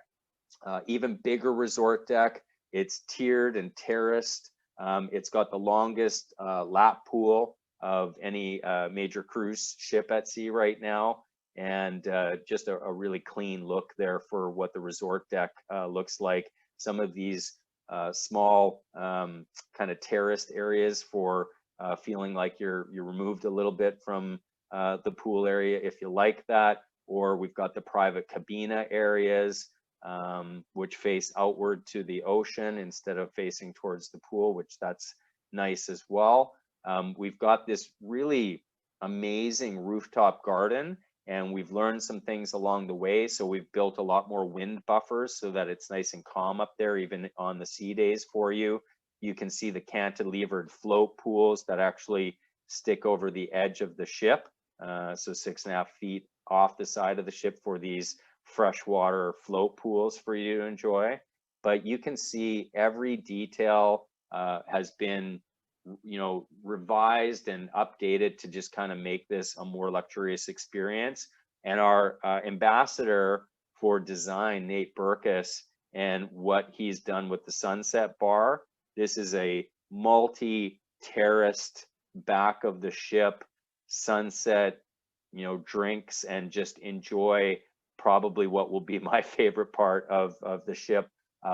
even bigger resort deck. It's tiered and terraced. It's got the longest lap pool of any major cruise ship at sea right now. And just a really clean look there for what the resort deck looks like. Some of these small kind of terraced areas for feeling like you're removed a little bit from the pool area if you like that. Or we've got the private cabina areas, which face outward to the ocean instead of facing towards the pool, which that's nice as well. We've got this really amazing rooftop garden, and we've learned some things along the way. So we've built a lot more wind buffers so that it's nice and calm up there, even on the sea days for you. You can see the cantilevered float pools that actually stick over the edge of the ship. So 6.5 feet off the side of the ship for these freshwater float pools for you to enjoy. But you can see every detail has been, revised and updated to just kind of make this a more luxurious experience. And our ambassador for design, Nate Burkus, and what he's done with the Sunset Bar, this is a multi-terraced back of the ship, sunset, drinks, and just enjoy probably what will be my favorite part of the ship,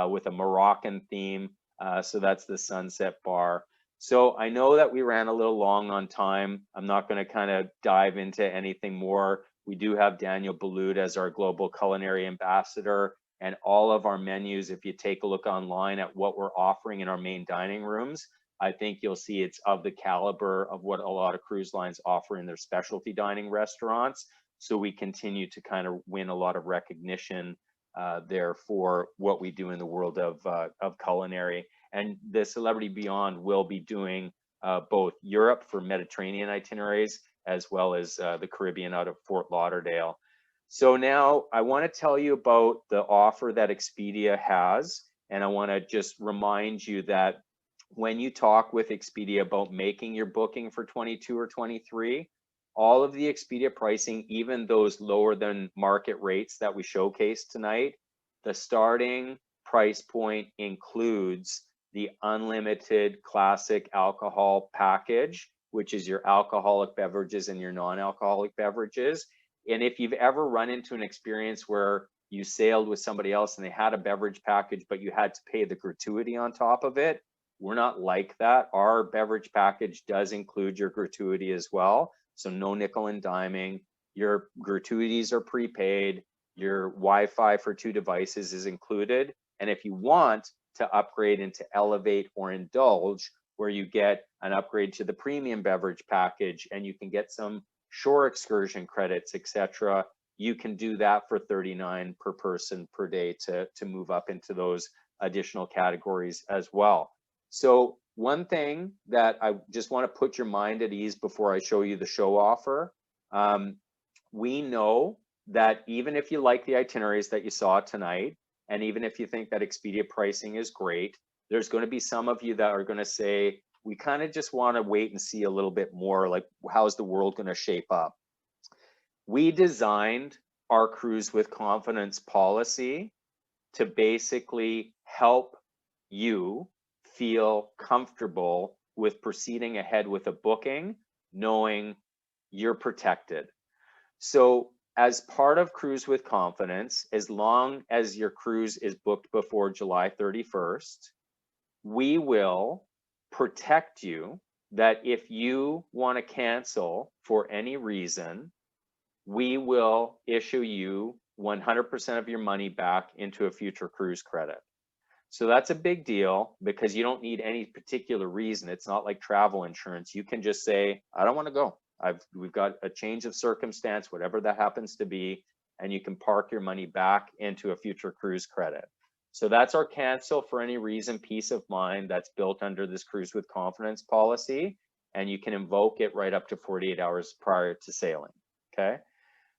with a Moroccan theme. So that's the Sunset Bar. So I know that we ran a little long on time. I'm not going to kind of dive into anything more. We do have Daniel Balut as our global culinary ambassador, and all of our menus, if you take a look online at what we're offering in our main dining rooms, I think you'll see it's of the caliber of what a lot of cruise lines offer in their specialty dining restaurants. So we continue to kind of win a lot of recognition there for what we do in the world of culinary. And the Celebrity Beyond will be doing both Europe for Mediterranean itineraries as well as the Caribbean out of Fort Lauderdale. So now I want to tell you about the offer that Expedia has. And I want to just remind you that when you talk with Expedia about making your booking for 22 or 23, all of the Expedia pricing, even those lower than market rates that we showcased tonight, the starting price point includes the unlimited classic alcohol package, which is your alcoholic beverages and your non-alcoholic beverages. And if you've ever run into an experience where you sailed with somebody else and they had a beverage package, but you had to pay the gratuity on top of it, we're not like that. Our beverage package does include your gratuity as well. So no nickel and diming. Your gratuities are prepaid. Your Wi-Fi for 2 devices is included. And if you want to upgrade into Elevate or Indulge, where you get an upgrade to the premium beverage package and you can get some shore excursion credits, etc., you can do that for $39 per person per day to move up into those additional categories as well. So one thing that I just want to put your mind at ease before I show you the show offer, we know that even if you like the itineraries that you saw tonight, and even if you think that Expedia pricing is great, there's going to be some of you that are going to say, we kind of just want to wait and see a little bit more, like how's the world going to shape up? We designed our Cruise with Confidence policy to basically help you feel comfortable with proceeding ahead with a booking, knowing you're protected. So as part of Cruise with Confidence, as long as your cruise is booked before July 31st, we will protect you that if you want to cancel for any reason, we will issue you 100% of your money back into a future cruise credit. So that's a big deal because you don't need any particular reason. It's not like travel insurance. You can just say, I don't want to go. We've got a change of circumstance, whatever that happens to be, and you can park your money back into a future cruise credit. So that's our cancel for any reason peace of mind that's built under this Cruise with Confidence policy, and you can invoke it right up to 48 hours prior to sailing, okay?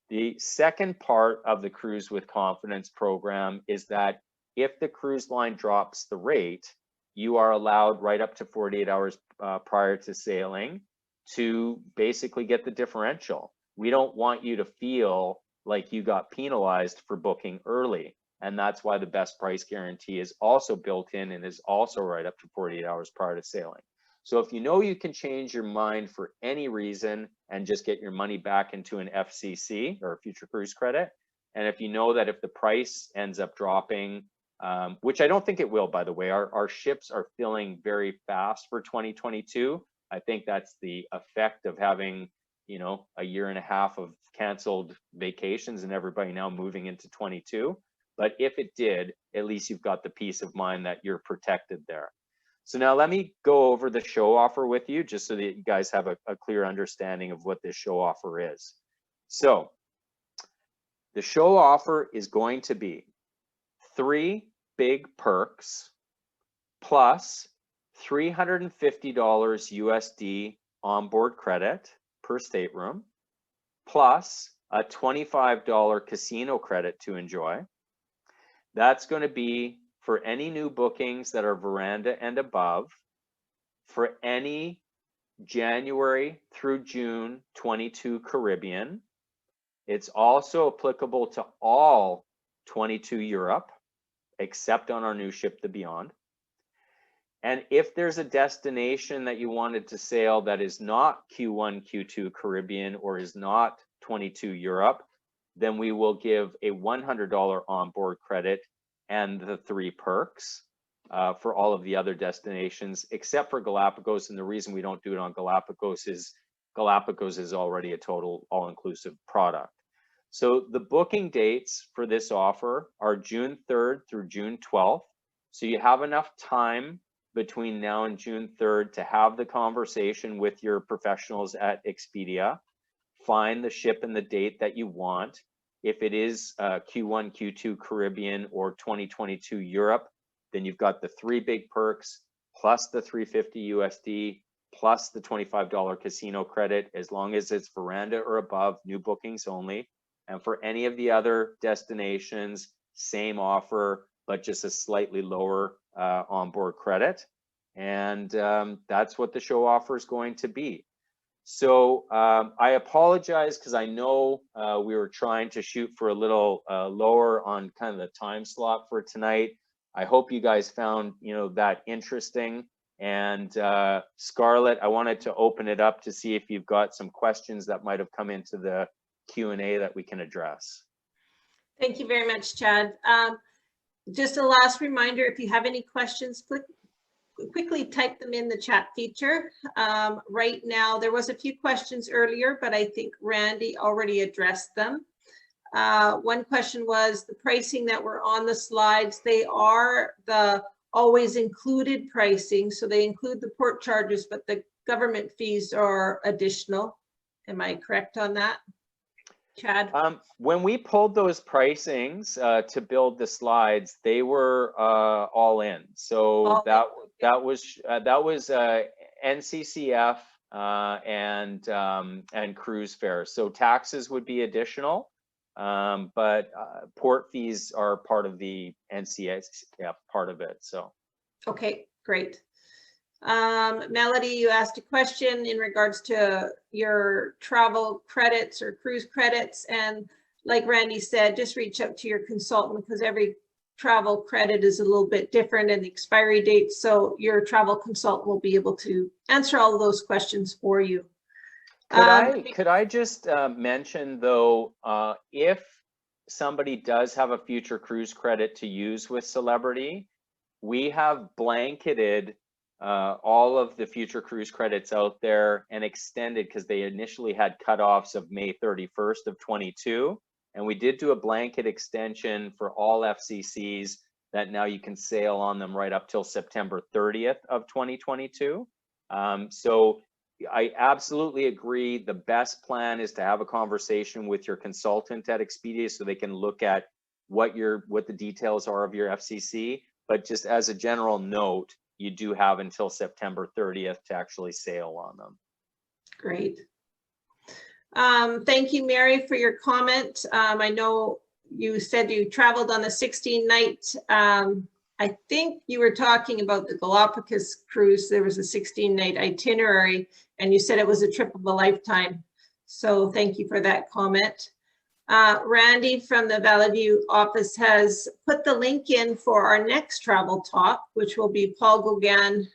The second part of the Cruise with Confidence program is that if the cruise line drops the rate, you are allowed right up to 48 hours prior to sailing to basically get the differential. We don't want you to feel like you got penalized for booking early. And that's why the best price guarantee is also built in and is also right up to 48 hours prior to sailing. So if you know you can change your mind for any reason and just get your money back into an FCC or a future cruise credit, and if you know that if the price ends up dropping, which I don't think it will, by the way, our ships are filling very fast for 2022. I think that's the effect of having, you know, a year and a half of canceled vacations and everybody now moving into 22. But if it did, at least you've got the peace of mind that you're protected there. So now let me go over the show offer with you just so that you guys have a clear understanding of what this show offer is. So the show offer is going to be 3 big perks plus $350 USD onboard credit per stateroom, plus a $25 casino credit to enjoy. That's going to be for any new bookings that are Veranda and above, for any January through June 22 Caribbean. It's also applicable to all 22 Europe, except on our new ship, the Beyond. And if there's a destination that you wanted to sail that is not Q1, Q2 Caribbean or is not 22 Europe, then we will give a $100 onboard credit and the 3 perks for all of the other destinations, except for Galapagos. And the reason we don't do it on Galapagos is already a total all-inclusive product. So the booking dates for this offer are June 3rd through June 12th. So you have enough time between now and June 3rd to have the conversation with your professionals at Expedia, find the ship and the date that you want. If it is Q1, Q2 Caribbean or 2022 Europe, then you've got the 3 big perks plus the $350 USD plus the $25 casino credit, as long as it's veranda or above, new bookings only. And for any of the other destinations, same offer, but just a slightly lower onboard credit. And that's what the show offer is going to be. So I apologize because I know we were trying to shoot for a little lower on kind of the time slot for tonight. I hope you guys found, that interesting. And Scarlett, I wanted to open it up to see if you've got some questions that might have come into the Q&A that we can address. Thank you very much, Chad. Just a last reminder, if you have any questions, quickly type them in the chat feature. Right now, there was a few questions earlier, but I think Randy already addressed them. One question was the pricing that were on the slides. They are the always included pricing. So they include the port charges, but the government fees are additional. Am I correct on that, Chad? When we pulled those pricings to build the slides, they were all in. So that was NCCF and cruise fare. So taxes would be additional, but port fees are part of the NCCF part of it. So okay, great. Melody, you asked a question in regards to your travel credits or cruise credits, and like Randy said, just reach out to your consultant because every travel credit is a little bit different and the expiry date, so your travel consultant will be able to answer all of those questions for you. Could I just mention though, if somebody does have a future cruise credit to use with Celebrity, we have blanketed all of the future cruise credits out there and extended, because they initially had cutoffs of May 31st of 22. And we did do a blanket extension for all FCCs that now you can sail on them right up till September 30th of 2022. So I absolutely agree. The best plan is to have a conversation with your consultant at Expedia so they can look at what the details are of your FCC. But just as a general note, you do have until September 30th to actually sail on them. Great. Thank you, Mary, for your comment. I know you said you traveled on the 16-night. I think you were talking about the Galapagos cruise. There was a 16-night itinerary, and you said it was a trip of a lifetime. So thank you for that comment. Randy from the Valley View office has put the link in for our next travel talk, which will be Paul Gauguin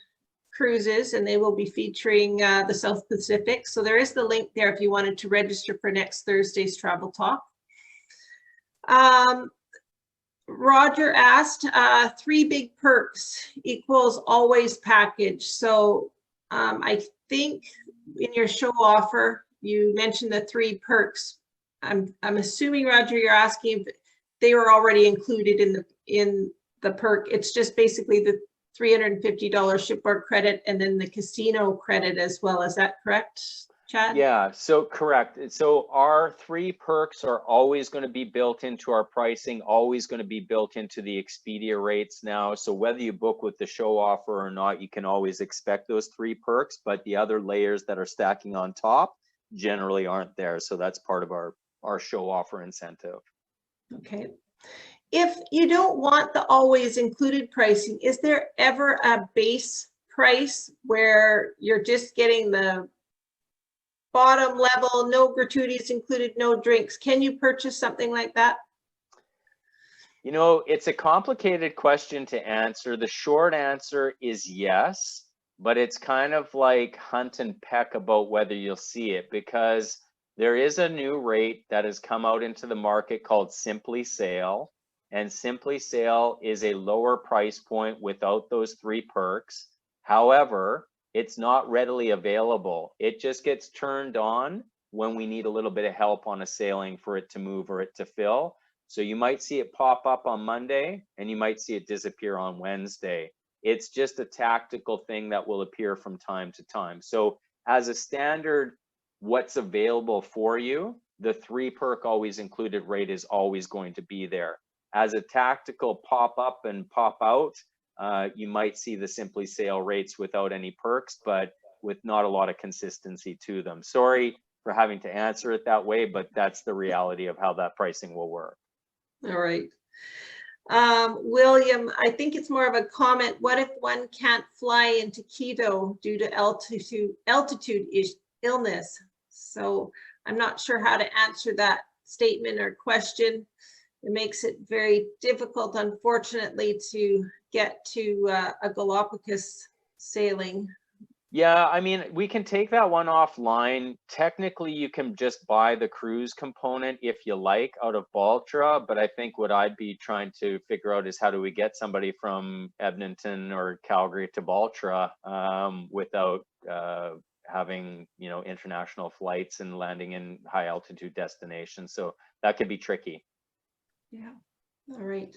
Cruises, and they will be featuring the South Pacific. So there is the link there if you wanted to register for next Thursday's travel talk. Roger asked, 3 big perks equals always package. So I think in your show offer, you mentioned the 3 perks. I'm assuming, Roger, you're asking if they were already included in the perk. It's just basically the $350 shipboard credit and then the casino credit as well. Is that correct, Chad? Yeah, so correct. So our 3 perks are always going to be built into our pricing, always going to be built into the Expedia rates now. So whether you book with the show offer or not, you can always expect those 3 perks, but the other layers that are stacking on top generally aren't there. So that's part of our show offer incentive. Okay. If you don't want the always included pricing, is there ever a base price where you're just getting the bottom level, no gratuities included, no drinks? Can you purchase something like that? You know, it's a complicated question to answer. The short answer is yes, but it's kind of like hunt and peck about whether you'll see it, because there is a new rate that has come out into the market called Simply Sail. and Simply Sail is a lower price point without those 3 perks. However, it's not readily available. It just gets turned on when we need a little bit of help on a sailing for it to move or it to fill. So you might see it pop up on Monday and you might see it disappear on Wednesday. It's just a tactical thing that will appear from time to time. So as a standard, what's available for you, the 3 perk always included rate is always going to be there. As a tactical pop up and pop out, you might see the Simply Sail rates without any perks, but with not a lot of consistency to them. Sorry for having to answer it that way, but that's the reality of how that pricing will work. All right. William, I think it's more of a comment. What if one can't fly into Quito due to altitude illness? So I'm not sure how to answer that statement or question. It makes it very difficult, unfortunately, to get to a Galapagos sailing. Yeah, I mean, we can take that one offline. Technically, you can just buy the cruise component if you like out of Baltra, but I think what I'd be trying to figure out is how do we get somebody from Edmonton or Calgary to Baltra without having, you know, international flights and landing in high altitude destinations. So that could be tricky. Yeah, all right.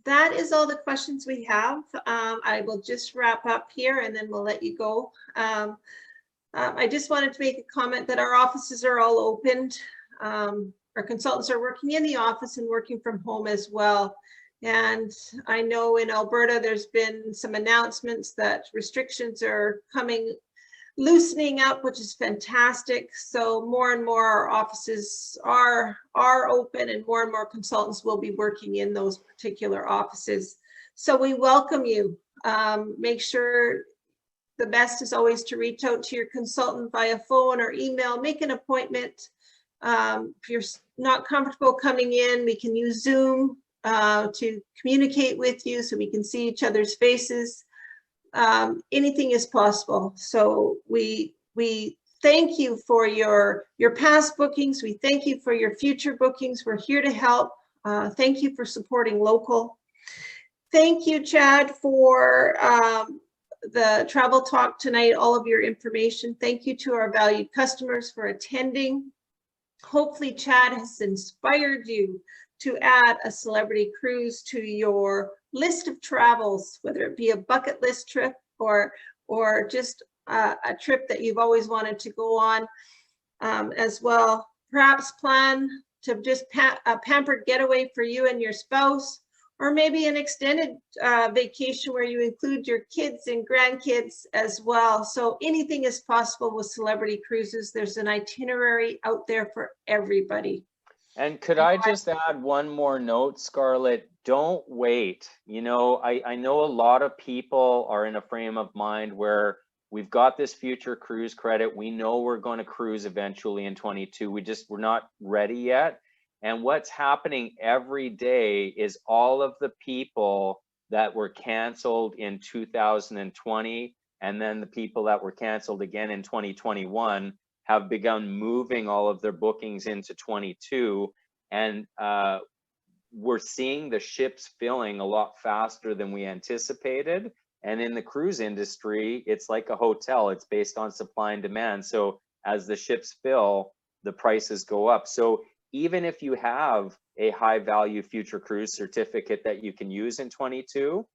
That is all the questions we have. I will just wrap up here and then we'll let you go. I just wanted to make a comment that our offices are all opened. Our consultants are working in the office and working from home as well. And I know in Alberta, there's been some announcements that restrictions are loosening up, which is fantastic. So more and more our offices are open and more consultants will be working in those particular offices. So we welcome you. Make sure the best is always to reach out to your consultant via phone or email, make an appointment. If you're not comfortable coming in, we can use Zoom to communicate with you so we can see each other's faces. Anything is possible. So we thank you for your past bookings. We thank you for your future bookings. We're here to help. Thank you for supporting local. Thank you, Chad, for the travel talk tonight, all of your information. Thank you to our valued customers for attending. Hopefully, Chad has inspired you to add a celebrity cruise to your list of travels, whether it be a bucket list trip or just a trip that you've always wanted to go on as well. Perhaps plan to just a pampered getaway for you and your spouse, or maybe an extended vacation where you include your kids and grandkids as well. So anything is possible with celebrity cruises. There's an itinerary out there for everybody. And could I just add one more note, Scarlett? Don't wait. You know, I know a lot of people are in a frame of mind where we've got this future cruise credit. We know we're going to cruise eventually in 22. We're not ready yet. And what's happening every day is all of the people that were canceled in 2020 and then the people that were canceled again in 2021 have begun moving all of their bookings into 22, and we're seeing the ships filling a lot faster than we anticipated. And in the cruise industry, it's like a hotel. It's based on supply and demand. So as the ships fill, the prices go up. So even if you have a high value future cruise certificate that you can use in 22,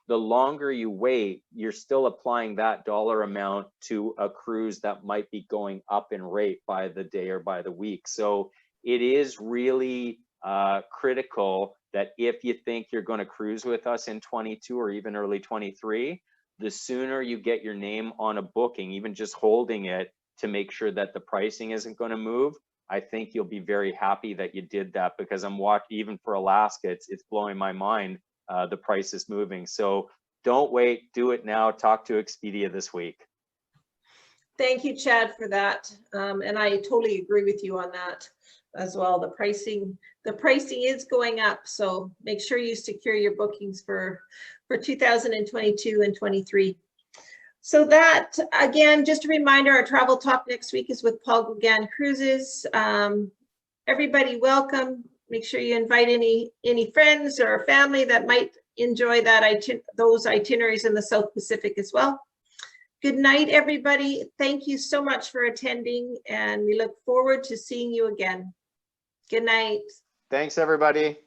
the longer you wait, you're still applying that dollar amount to a cruise that might be going up in rate by the day or by the week. So it is really critical that if you think you're going to cruise with us in 22 or even early 23, the sooner you get your name on a booking, even just holding it to make sure that the pricing isn't going to move, I think you'll be very happy that you did that, because I'm watching, even for Alaska, it's blowing my mind. The price is moving. So don't wait, do it now. Talk to Expedia this week. Thank you, Chad, for that. And I totally agree with you on that as well. The pricing is going up. So make sure you secure your bookings for 2022 and 23. So that, again, just a reminder, our travel talk next week is with Paul Gauguin Cruises. Everybody welcome. Make sure you invite any friends or family that might enjoy that those itineraries in the South Pacific as well. Good night, everybody. Thank you so much for attending, and we look forward to seeing you again. Good night. Thanks, everybody.